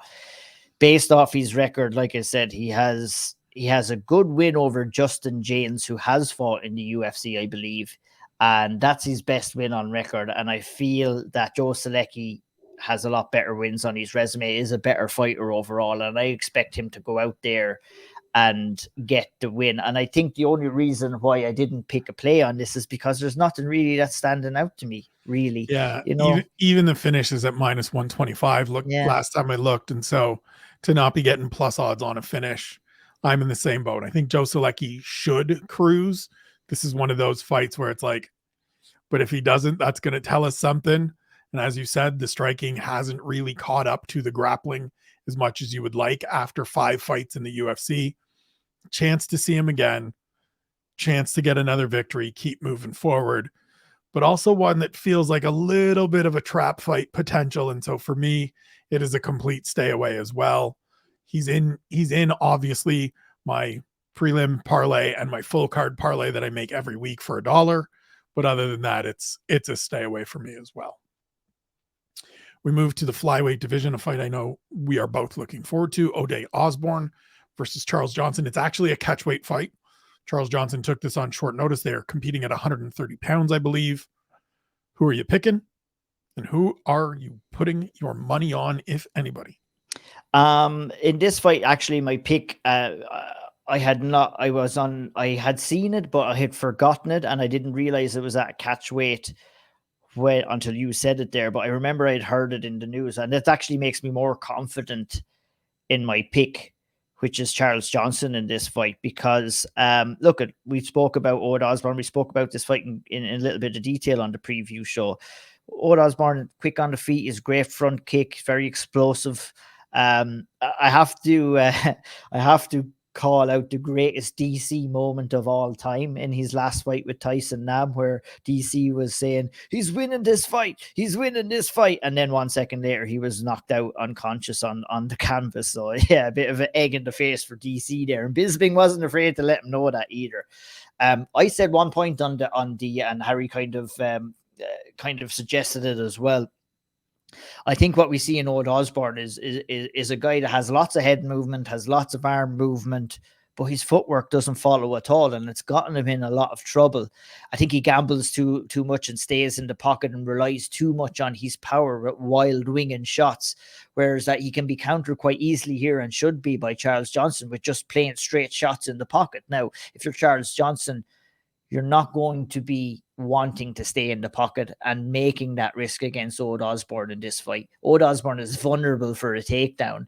Based off his record, like I said, he has a good win over Justin James, who has fought in the UFC, I believe. And that's his best win on record. And I feel that Joe Solecki has a lot better wins on his resume, is a better fighter overall. And I expect him to go out there and get the win. And I think the only reason why I didn't pick a play on this is because there's nothing really that's standing out to me, really. Yeah. Even the finish is at minus 125. Last time I looked. And so to not be getting plus odds on a finish, I'm in the same boat. I think Joe Solecki should cruise. This is one of those fights where it's like, but if he doesn't, that's going to tell us something. And as you said, the striking hasn't really caught up to the grappling as much as you would like after 5 fights in the UFC. Chance to see him again, chance to get another victory, keep moving forward, but also one that feels like a little bit of a trap fight potential. And so for me, it is a complete stay away as well. He's in obviously my prelim parlay and my full card parlay that I make every week for $1. But other than that, it's a stay away for me as well. We move to the flyweight division, a fight I know we are both looking forward to. Ode Osborne versus Charles Johnson. It's actually a catchweight fight. Charles Johnson took this on short notice. They are competing at 130 pounds, I believe. Who are you picking? And who are you putting your money on, if anybody? In this fight, actually, my pick, I had seen it, but I had forgotten it, and I didn't realize it was at catchweight until you said it there. But I remember I'd heard it in the news, and it actually makes me more confident in my pick, which is Charles Johnson in this fight, because look, we spoke about Ode Osborne. We spoke about this fight in a little bit of detail on the preview show. Ode Osborne, quick on the feet, is great front kick, very explosive. I have to call out the greatest DC moment of all time in his last fight with Tyson Nam, where DC was saying, he's winning this fight, and then 1 second later he was knocked out unconscious on the canvas. So yeah, a bit of an egg in the face for DC there, and Bisping wasn't afraid to let him know that either. I said 1 point on the and Harry kind of suggested it as well. I think what we see in Ode Osborne is a guy that has lots of head movement, has lots of arm movement, but his footwork doesn't follow at all, and it's gotten him in a lot of trouble. I think he gambles too much and stays in the pocket and relies too much on his power with wild winging shots, whereas that he can be countered quite easily here, and should be, by Charles Johnson with just plain straight shots in the pocket. Now, if you're Charles Johnson, you're not going to be wanting to stay in the pocket and making that risk against Ode Osborne in this fight. Ode Osborne is vulnerable for a takedown,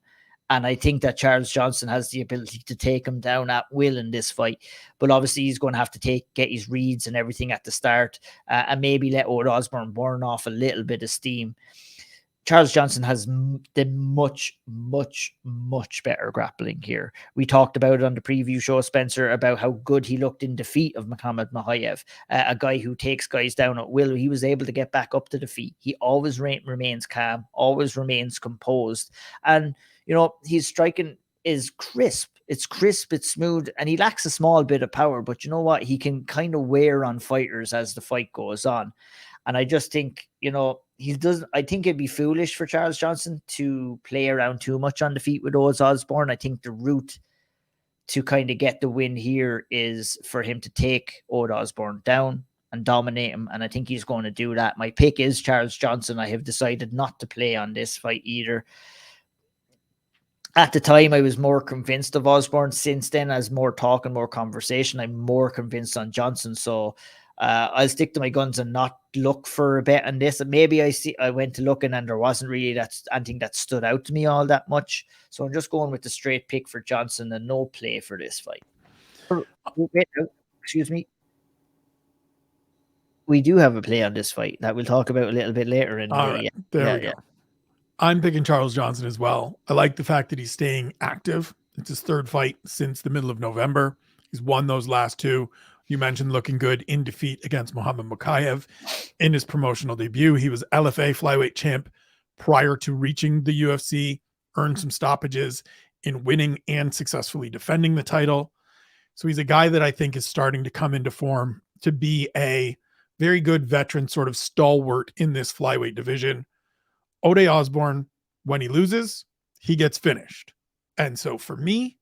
and I think that Charles Johnson has the ability to take him down at will in this fight. But obviously he's going to have to get his reads and everything at the start, and maybe let Ode Osborne burn off a little bit of steam. Charles Johnson has the much, much, much better grappling here. We talked about it on the preview show, Spencer, about how good he looked in defeat of Muhammad Mokaev, a guy who takes guys down at will. He was able to get back up to the feet. He always remains calm, always remains composed. And, you know, his striking is crisp. It's crisp, it's smooth, and he lacks a small bit of power. But you know what? He can kind of wear on fighters as the fight goes on. And I just think, you know, I think it'd be foolish for Charles Johnson to play around too much on the feet with Ode Osborne. I think the route to kind of get the win here is for him to take Ode Osborne down and dominate him. And I think he's going to do that. My pick is Charles Johnson. I have decided not to play on this fight either. At the time, I was more convinced of Osborne. Since then, as more talk and more conversation, I'm more convinced on Johnson. So I'll stick to my guns and not look for a bet on this. And maybe I went to looking and there wasn't really anything that stood out to me all that much. So I'm just going with the straight pick for Johnson and no play for this fight. Excuse me. We do have a play on this fight that we'll talk about a little bit later. There we go. I'm picking Charles Johnson as well. I like the fact that he's staying active. It's his third fight since the middle of November. He's won those last two. You mentioned looking good in defeat against Muhammad Mokaev in his promotional debut. He was LFA flyweight champ prior to reaching the UFC, earned some stoppages in winning and successfully defending the title. So he's a guy that I think is starting to come into form to be a very good veteran sort of stalwart in this flyweight division. Ode Osborne, when he loses, he gets finished. And so for me,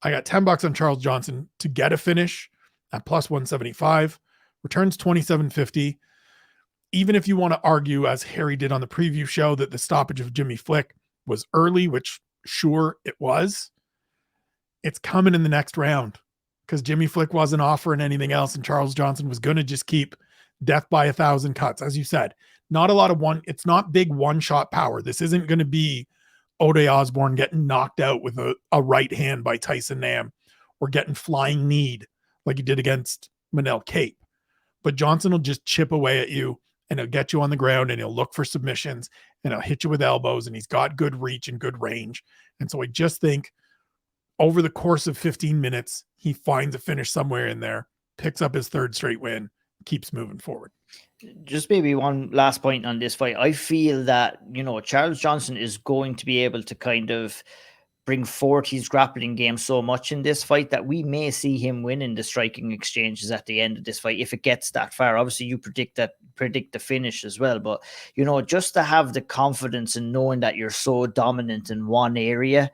I got $10 on Charles Johnson to get a finish at plus 175, returns 27.50. Even if you want to argue, as Harry did on the preview show, that the stoppage of Jimmy Flick was early, which sure it was, it's coming in the next round because Jimmy Flick wasn't offering anything else and Charles Johnson was going to just keep death by 1,000 cuts. As you said, not a lot of it's not big one-shot power. This isn't going to be Ode Osborne getting knocked out with a right hand by Tyson Nam or getting flying kneed like he did against Manel Cape. But Johnson will just chip away at you and he'll get you on the ground and he'll look for submissions and he'll hit you with elbows and he's got good reach and good range. And so I just think over the course of 15 minutes, he finds a finish somewhere in there, picks up his third straight win, keeps moving forward. Just maybe one last point on this fight. I feel that, you know, Charles Johnson is going to be able to kind of bring forth his grappling game so much in this fight that we may see him winning the striking exchanges at the end of this fight if it gets that far. Obviously, you predict the finish as well, but you know, just to have the confidence in knowing that you're so dominant in one area,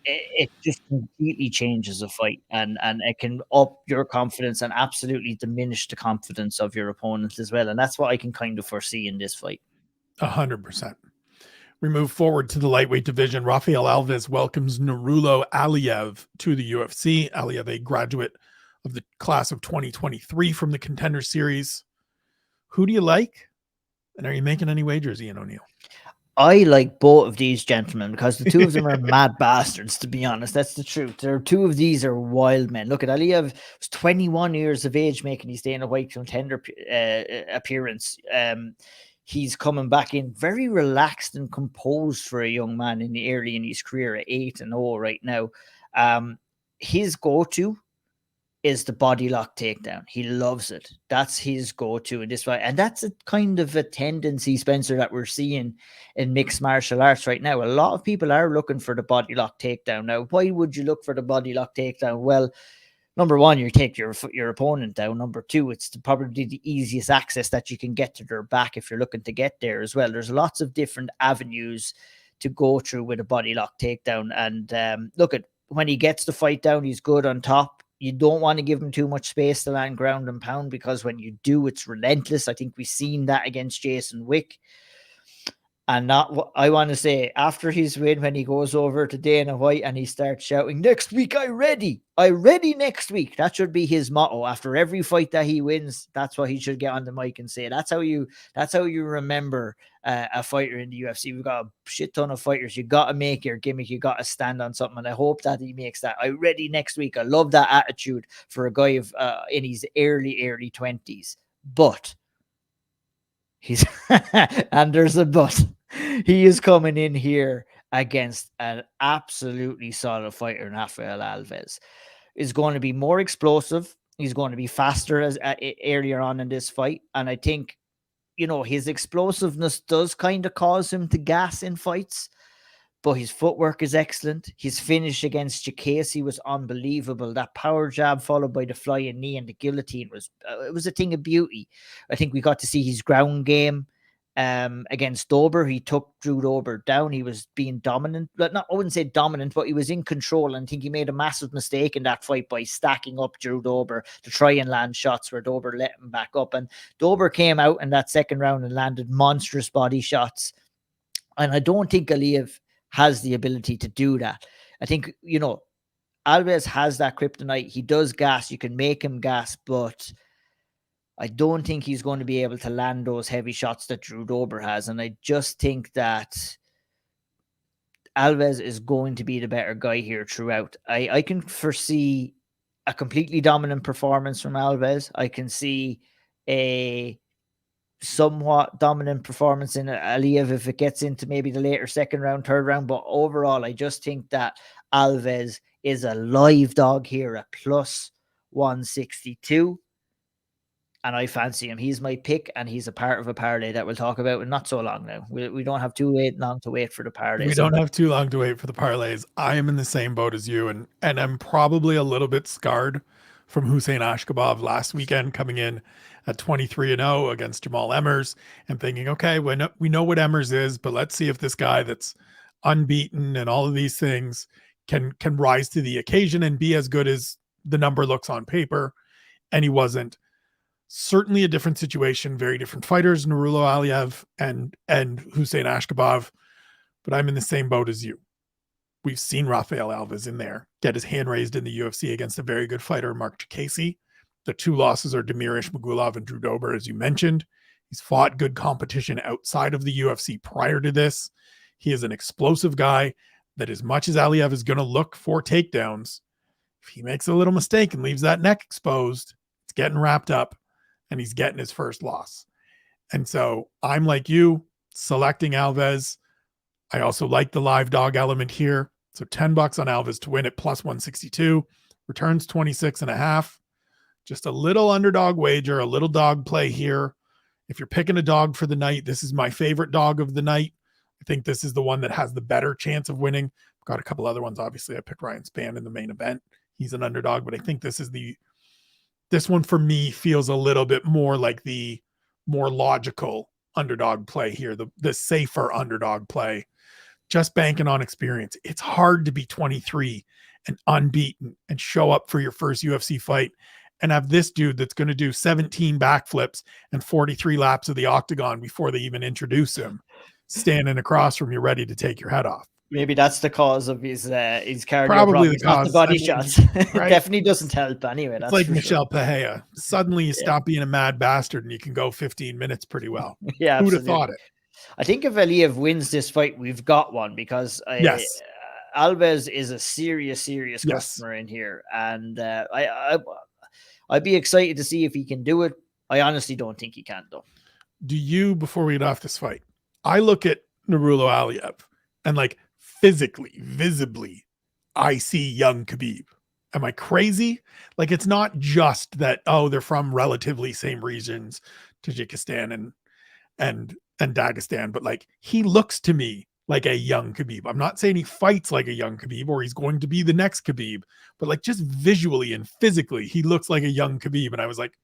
it just completely changes a fight, and it can up your confidence and absolutely diminish the confidence of your opponent as well. And that's what I can kind of foresee in this fight. 100%. We move forward to the lightweight division. Rafael Alves welcomes Nurullo Aliyev to the UFC. Aliyev, a graduate of the class of 2023 from the Contender Series. Who do you like? And are you making any wagers, Ian O'Neill? I like both of these gentlemen because the two of them are mad bastards, to be honest. That's the truth. There are two of these are wild men. Look at Aliyev, was 21 years of age making his Dana White Contender appearance. He's coming back in very relaxed and composed for a young man in the early in his career at 8-0 right now. His go-to is the body lock takedown. He loves it. That's his go-to in this fight. And that's a kind of a tendency, Spencer, that we're seeing in mixed martial arts right now. A lot of people are looking for the body lock takedown. Now, why would you look for the body lock takedown? Well, number one, you take your opponent down. Number two, it's probably the easiest access that you can get to their back if you're looking to get there as well. There's lots of different avenues to go through with a body lock takedown. And look at when he gets the fight down, he's good on top. You don't want to give him too much space to land ground and pound, because when you do, it's relentless. I think we've seen that against Jason Wick. And not what I want to say after his win, when he goes over to Dana White and he starts shouting, "Next week, I ready next week." That should be his motto after every fight that he wins. That's what he should get on the mic and say. That's how you remember a fighter in the UFC. We've got a shit ton of fighters. You got to make your gimmick. You got to stand on something. And I hope that he makes that. I ready next week. I love that attitude for a guy of in his early 20s. But he's and there's a but. He is coming in here against an absolutely solid fighter, Rafael Alves. Is going to be more explosive. He's going to be faster as earlier on in this fight. And I think, you know, his explosiveness does kind of cause him to gas in fights, but his footwork is excellent. His finish against Jacasey was unbelievable. That power jab followed by the flying knee and the guillotine was it was a thing of beauty. I think we got to see his ground game against Dober. He took Drew Dober down. He was being dominant. I wouldn't say dominant, but he was in control. And I think he made a massive mistake in that fight by stacking up Drew Dober to try and land shots where Dober let him back up. And Dober came out in that second round and landed monstrous body shots. And I don't think Aliyev has the ability to do that. I think, you know, Alves has that kryptonite. He does gas. You can make him gas, but I don't think he's going to be able to land those heavy shots that Drew Dober has. And I just think that Alves is going to be the better guy here throughout. I can foresee a completely dominant performance from Alves. I can see a somewhat dominant performance in Aliyev if it gets into maybe the later second round, third round. But overall, I just think that Alves is a live dog here at plus 162. And I fancy him. He's my pick, and he's a part of a parlay that we'll talk about in not so long now. We don't have too long to wait for the parlays. We don't have too long to wait for the parlays. I am in the same boat as you, and I'm probably a little bit scarred from Hussein Ashkabov last weekend, coming in at 23-0 against Jamal Emmers and thinking, okay, we know what Emmers is, but let's see if this guy that's unbeaten and all of these things can rise to the occasion and be as good as the number looks on paper. And he wasn't. Certainly a different situation, very different fighters, Nurullo Aliyev and Hussein Ashkabov, but I'm in the same boat as you. We've seen Rafael Alves in there get his hand raised in the UFC against a very good fighter, Mark Jacasey. The two losses are Damir Ishmagulov and Drew Dober, as you mentioned. He's fought good competition outside of the UFC prior to this. He is an explosive guy that, as much as Aliyev is going to look for takedowns, if he makes a little mistake and leaves that neck exposed, it's getting wrapped up. And he's getting his first loss. And so I'm like you, selecting Alves. I also like the live dog element here. So $10 on Alves to win at plus 162, returns 26.5. Just a little underdog wager, a little dog play here. If you're picking a dog for the night, this is my favorite dog of the night. I think this is the one that has the better chance of winning got a couple other ones. Obviously, I picked Ryan Spann in the main event. He's an underdog, but I think this one for me feels a little bit more like the more logical underdog play here, the safer underdog play, just banking on experience. It's hard to be 23 and unbeaten and show up for your first UFC fight and have this dude that's going to do 17 backflips and 43 laps of the octagon before they even introduce him, standing across from you ready to take your head off. Maybe that's the cause of his cardio Probably problems, the not the cause. body I mean, shots. right? Definitely doesn't help anyway. It's That's like for Michelle sure. Pahea. Suddenly you Yeah. stop being a mad bastard and you can go 15 minutes pretty well. Yeah, Who'd have absolutely. thought it? I think if Aliyev wins this fight, we've got one, because Yes. Alves is a serious Yes. customer in here, and I'd be excited to see if he can do it. I honestly don't think he can, though. Do you, before we get off this fight, I look at Nurullo Aliyev and like physically, visibly, I see young Khabib. Am I crazy? Like, it's not just that, oh, they're from relatively same regions, Tajikistan and Dagestan, but like he looks to me like a young Khabib. I'm not saying he fights like a young Khabib or he's going to be the next Khabib, but like just visually and physically, he looks like a young Khabib. And I was like,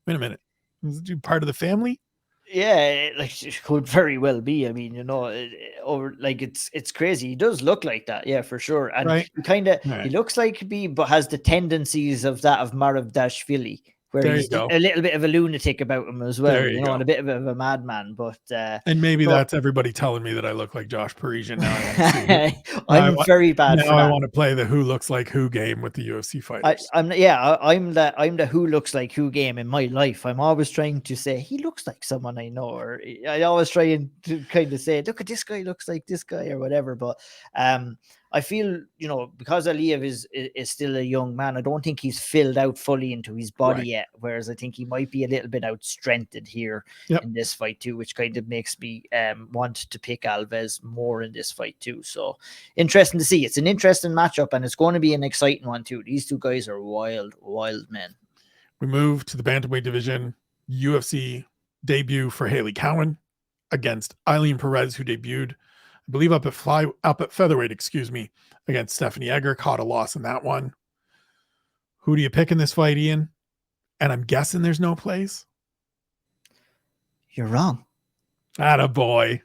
wait a minute, is this dude part of the family? Yeah, like it could very well be. I mean, you know, or like it's crazy. He does look like that, yeah, for sure. And Right. he kind of Right. he looks like Khabib, but has the tendencies of that of Maravdashvili, where There he's you go. a little bit of a lunatic about him as well, There you you know, go. and a bit of a madman. But And maybe so- that's everybody telling me that I look like Josh Parisian. Now I want to see who, I'm very bad for now I that. want to play the who looks like who game with the UFC fighters. I'm the who looks like who game in my life. I'm always trying to say he looks like someone I know, or I always try to kind of say, look at this guy looks like this guy or whatever. But I feel, you know, because Aliyev is still a young man, I don't think he's filled out fully into his body Right. yet. Whereas I think he might be a little bit outstrengthened here in this fight too, which kind of makes me want to pick Alves more in this fight too. So interesting to see. It's an interesting matchup, and it's going to be an exciting one too. These two guys are wild men. We move to the bantamweight division. UFC debut for Haley Cowan against Eileen Perez, who debuted, I believe, up at featherweight, against Stephanie Egger. Caught a loss in that one. Who do you pick in this fight, Ian? And I'm guessing there's no plays. You're wrong. Attaboy.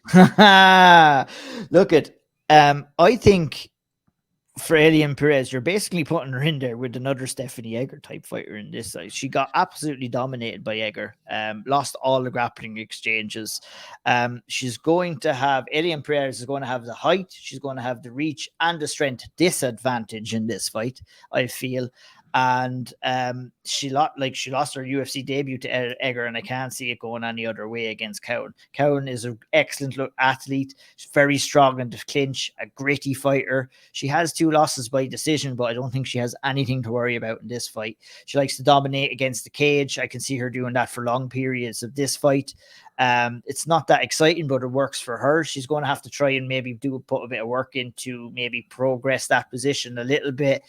Look at I think for Alien Perez, you're basically putting her in there with another Stephanie Egger type fighter in this side. She got absolutely dominated by Egger, lost all the grappling exchanges. She's going to have, Alien Perez is going to have the height, she's going to have the reach and the strength disadvantage in this fight, I feel. And she lost her UFC debut to Egger, and I can't see it going any other way against Cowan. Cowan is an excellent athlete. She's very strong in the clinch, a gritty fighter. She has 2 losses by decision, but I don't think she has anything to worry about in this fight. She likes to dominate against the cage. I can see her doing that for long periods of this fight. It's not that exciting, but it works for her. She's going to have to try and maybe put a bit of work into maybe progress that position a little bit.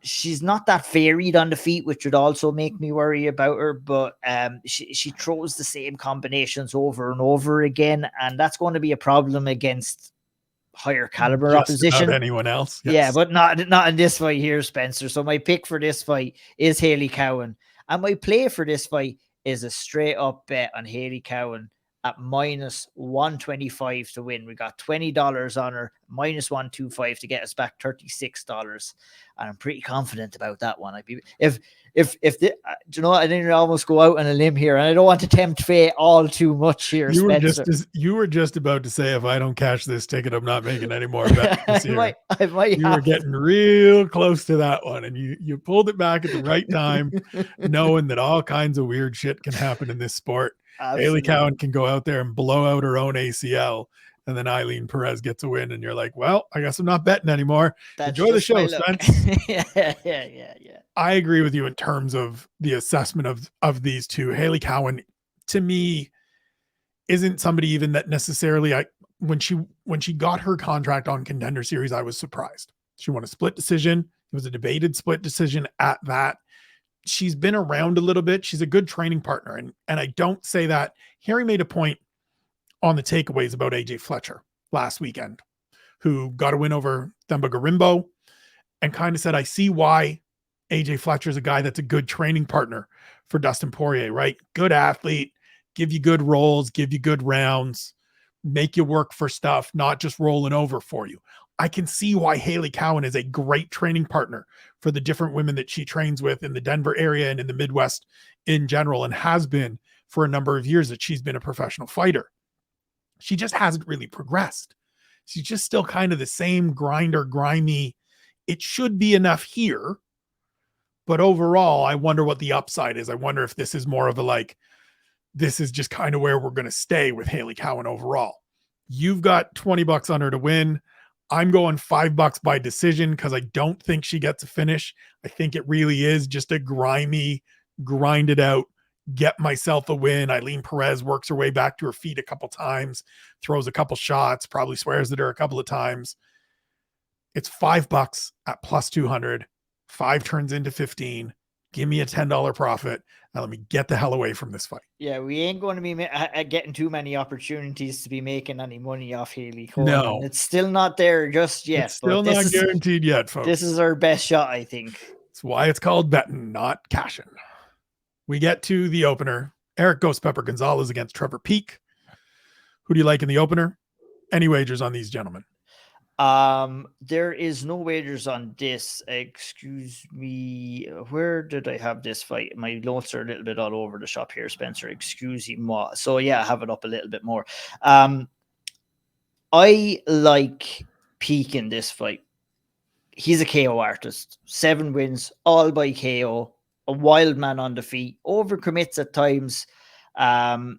She's not that varied on the feet, which would also make me worry about her, but she throws the same combinations over and over again, and that's going to be a problem against higher caliber opposition. Anyone else? Yes. Yeah, but not in this fight here, Spencer. So my pick for this fight is Haley Cowan, and my play for this fight is a straight up bet on Haley Cowan at minus 125 to win. We got $20 on her, minus 125 to get us back $36. And I'm pretty confident about that one. I'd be if the, you know, I didn't almost go out on a limb here, and I don't want to tempt fate all too much here. You were just about to say, if I don't cash this ticket, I'm not making any more bets this year. You were getting real close to that one, and you pulled it back at the right time, knowing that all kinds of weird shit can happen in this sport. Absolutely. Haley Cowan can go out there and blow out her own ACL, and then Eileen Perez gets a win, and you're like, well, I guess I'm not betting anymore. Enjoy the show, Spence. Yeah. I agree with you in terms of the assessment of these two. Haley Cowan, to me, isn't somebody even that necessarily when she got her contract on Contender Series, I was surprised. She won a split decision. It was a debated split decision at that. She's been around a little bit. She's a good training partner. And I don't say that. Harry made a point on the takeaways about AJ Fletcher last weekend, who got a win over Themba Gorimbo, and kind of said, I see why AJ Fletcher is a guy that's a good training partner for Dustin Poirier, right? Good athlete, give you good rolls, give you good rounds, make you work for stuff, not just rolling over for you. I can see why Haley Cowan is a great training partner for the different women that she trains with in the Denver area and in the Midwest in general, and has been for a number of years that she's been a professional fighter. She just hasn't really progressed. She's just still kind of the same grinder, grimy. It should be enough here, but overall, I wonder what the upside is. I wonder if this is more of a like, this is just kind of where we're going to stay with Haley Cowan overall. You've got $20 on her to win. I'm going $5 by decision because I don't think she gets a finish. I think it really is just a grimy, grind it out, get myself a win. Eileen Perez works her way back to her feet a couple times, throws a couple shots, probably swears at her a couple of times. It's $5 at plus 200. 5 turns into 15. Give me a $10 profit. Now let me get the hell away from this fight. Yeah, we ain't going to be getting too many opportunities to be making any money off Haley Cowan. No. It's still not there just yet. It's still not guaranteed yet, folks. This is our best shot, I think. That's why it's called betting, not cashing. We get to the opener. Eric Ghost Pepper Gonzalez against Trevor Peek. Who do you like in the opener? Any wagers on these gentlemen? There is no wagers on this. Excuse me. Where did I have this fight? My notes are a little bit all over the shop here, Spencer. Excuse me. So yeah, I have it up a little bit more. I like Peek in this fight. He's a KO artist. 7 wins, all by KO. A wild man on the feet. Overcommits at times. I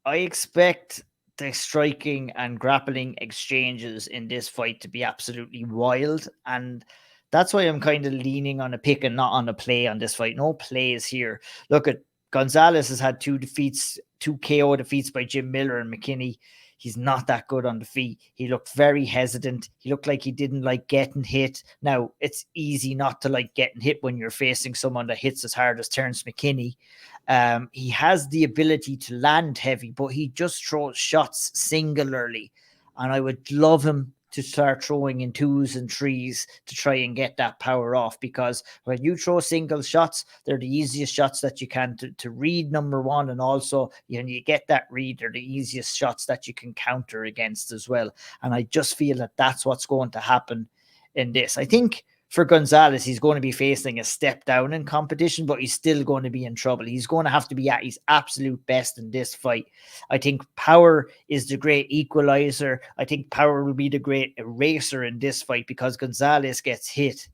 expect the striking and grappling exchanges in this fight to be absolutely wild, and that's why I'm kind of leaning on a pick and not on a play on this fight. No plays here. Look at Gonzalez has had 2 KO defeats by Jim Miller and McKinney. He's not that good on the feet. He looked very hesitant. He looked like he didn't like getting hit. Now, it's easy not to like getting hit when you're facing someone that hits as hard as Terence McKinney. He has the ability to land heavy, but he just throws shots singularly. And I would love him to start throwing in 2s and 3s to try and get that power off, because when you throw single shots, they're the easiest shots that you can to read, number one, and also when you get that read, they're the easiest shots that you can counter against as well. And I just feel that that's what's going to happen in this. I think for Gonzalez, he's going to be facing a step down in competition, but he's still going to be in trouble. He's going to have to be at his absolute best in this fight. I think power is the great equalizer. I think power will be the great eraser in this fight because Gonzalez gets hit.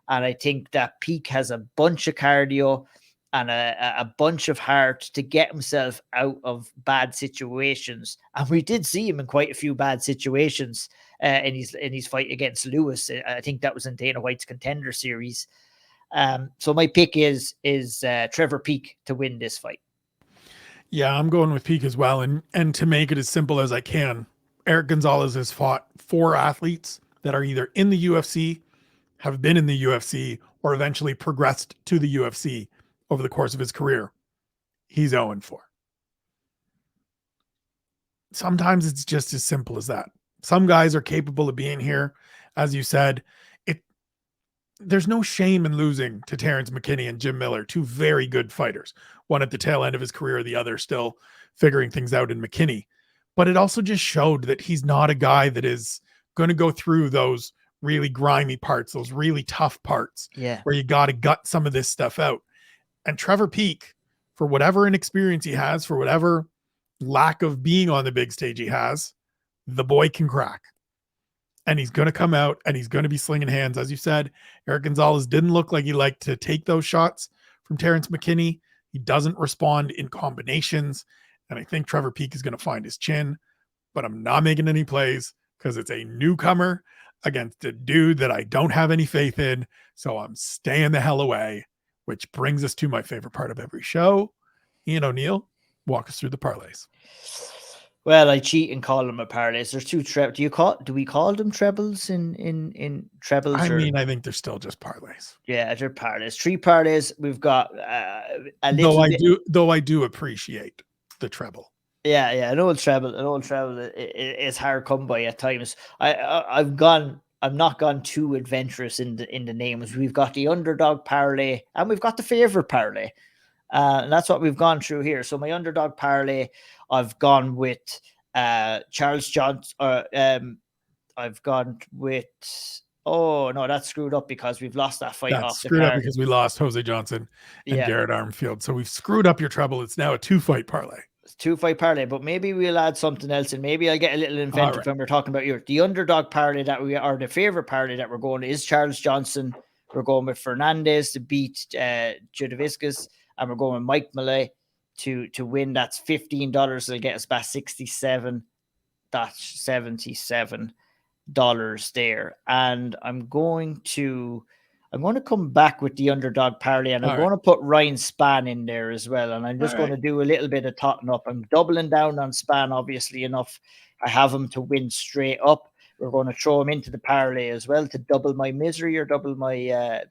And I think that Peek has a bunch of cardio and a bunch of heart to get himself out of bad situations. And we did see him in quite a few bad situations in his fight against Lewis. I think that was in Dana White's Contender Series. So my pick is Trevor Peek to win this fight. Yeah, I'm going with Peek as well. And to make it as simple as I can, Eric Gonzalez has fought 4 athletes that are either in the UFC, have been in the UFC, or eventually progressed to the UFC over the course of his career. He's 0-4. Sometimes it's just as simple as that. Some guys are capable of being here. As you said, there's no shame in losing to Terence McKinney and Jim Miller, 2 very good fighters, one at the tail end of his career, the other still figuring things out in McKinney. But it also just showed that he's not a guy that is going to go through those really grimy parts, those really tough parts, where you got to gut some of this stuff out. And Trevor Peek, for whatever inexperience he has, for whatever lack of being on the big stage he has, the boy can crack. And he's going to come out and he's going to be slinging hands. As you said, Eric Gonzalez didn't look like he liked to take those shots from Terence McKinney. He doesn't respond in combinations. And I think Trevor Peek is going to find his chin. But I'm not making any plays because it's a newcomer against a dude that I don't have any faith in. So I'm staying the hell away. Which brings us to my favorite part of every show. Ian O'Neill, walk us through the parlays. Well, I cheat and call them a parlays. There's 2 do we call them trebles in trebles? I mean, I think they're still just parlays. Yeah, they're parlays. 3 parlays. We've got a little. Though I do appreciate the treble. Yeah, an old treble. It's hard come by at times. I'm not gone too adventurous in the names. We've got the underdog parlay and we've got the favorite parlay. And that's what we've gone through here. So my underdog parlay, I've gone with Charles Johnson. I've gone with. Oh no, that's screwed up because we've lost that fight That's off the screwed up card. because we lost Jose Johnson and Yeah, Garrett Armfield. So we've screwed up your treble. It's now a 2-fight parlay. it's 2-fight parlay, but maybe we'll add something else, and maybe I'll get a little inventive right. when we're talking about the underdog parlay that we are the favorite parlay that we're going is Charles Johnson. We're going with Fernandez to beat Judoviscus, and we're going with Mike Malay to win. That's $15. It'll get us back $77 there. And I'm going to come back with the underdog parlay, and I'm going to put Ryan Spann in there as well. And I'm just going to do a little bit of totting up. I'm doubling down on Spann, obviously enough. I have him to win straight up. We're going to throw him into the parlay as well to double my misery or double my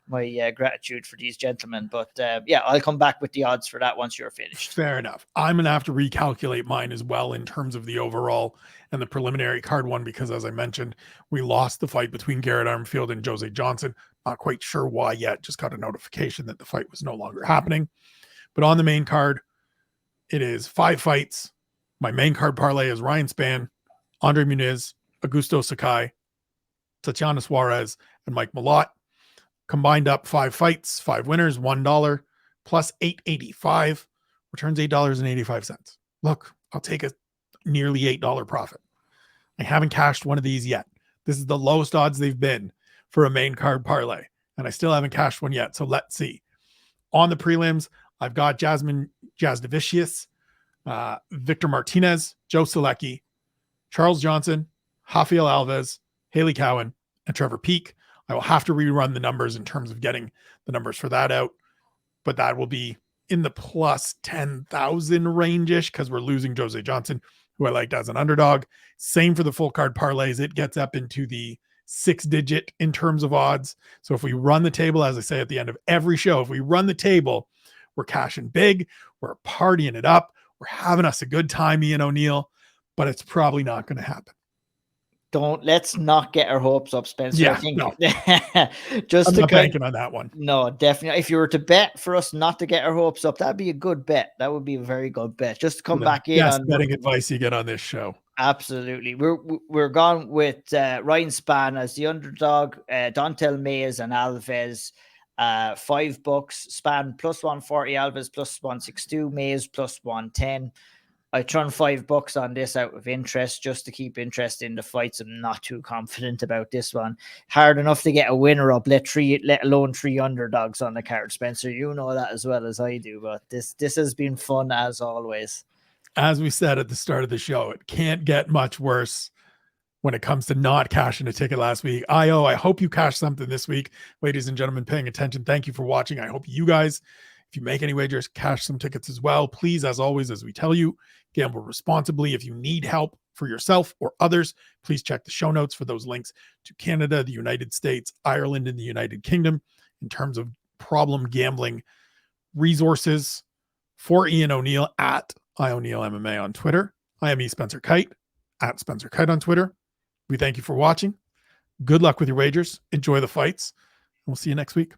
gratitude for these gentlemen. But yeah, I'll come back with the odds for that once you're finished. Fair enough. I'm going to have to recalculate mine as well in terms of the overall and the preliminary card one, because as I mentioned, we lost the fight between Garrett Armfield and Jose Johnson. Not quite sure why yet. Just got a notification that the fight was no longer happening. But on the main card, it is 5 fights. My main card parlay is Ryan Spann, Andre Muniz, Augusto Sakai, Tatiana Suarez, and Mike Malott. Combined up 5 fights, 5 winners, $1 plus $8.85 returns $8.85. Look, I'll take a nearly $8 profit. I haven't cashed one of these yet. This is the lowest odds they've been for a main card parlay, and I still haven't cashed one yet. So let's see. On the prelims, I've got Jasmine Jasdavicius, Victor Martinez, Joe Selecki, Charles Johnson, Rafael Alves, Haley Cowan, and Trevor Peake. I will have to rerun the numbers in terms of getting the numbers for that out, but that will be in the plus 10,000 range-ish because we're losing Jose Johnson, who I liked as an underdog. Same for the full card parlays. It gets up into the 6-digit in terms of odds. So if we run the table, as I say at the end of every show, if we run the table, we're cashing big, we're partying it up, we're having us a good time, Ian O'Neill, but it's probably not going to happen. Let's not get our hopes up, Spencer. Yeah, I think no. just I'm to not banking on that one. No, definitely. If you were to bet for us not to get our hopes up, that'd be a good bet. That would be a very good bet. Just to come back in on betting advice you get on this show. Absolutely. We're gone with Ryan Spann as the underdog, Dontel Mays and Alves. $5, Spann plus 140, Alves plus 162, Mays plus 110. I thrown $5 on this out of interest just to keep interest in the fights. I'm not too confident about this one. Hard enough to get a winner up, let alone 3 underdogs on the card, Spencer. You know that as well as I do, but this has been fun as always. As we said at the start of the show, it can't get much worse when it comes to not cashing a ticket last week. I hope you cashed something this week. Ladies and gentlemen paying attention, thank you for watching. I hope you guys, if you make any wagers, cash some tickets as well. Please, as always, as we tell you, gamble responsibly. If you need help for yourself or others, please check the show notes for those links to Canada, the United States, Ireland, and the United Kingdom in terms of problem gambling resources. For Ian O'Neill at IO'Neill MMA on Twitter, I am Spencer Kyte at Spencer Kyte on Twitter. We thank you for watching. Good luck with your wagers. Enjoy the fights. We'll see you next week.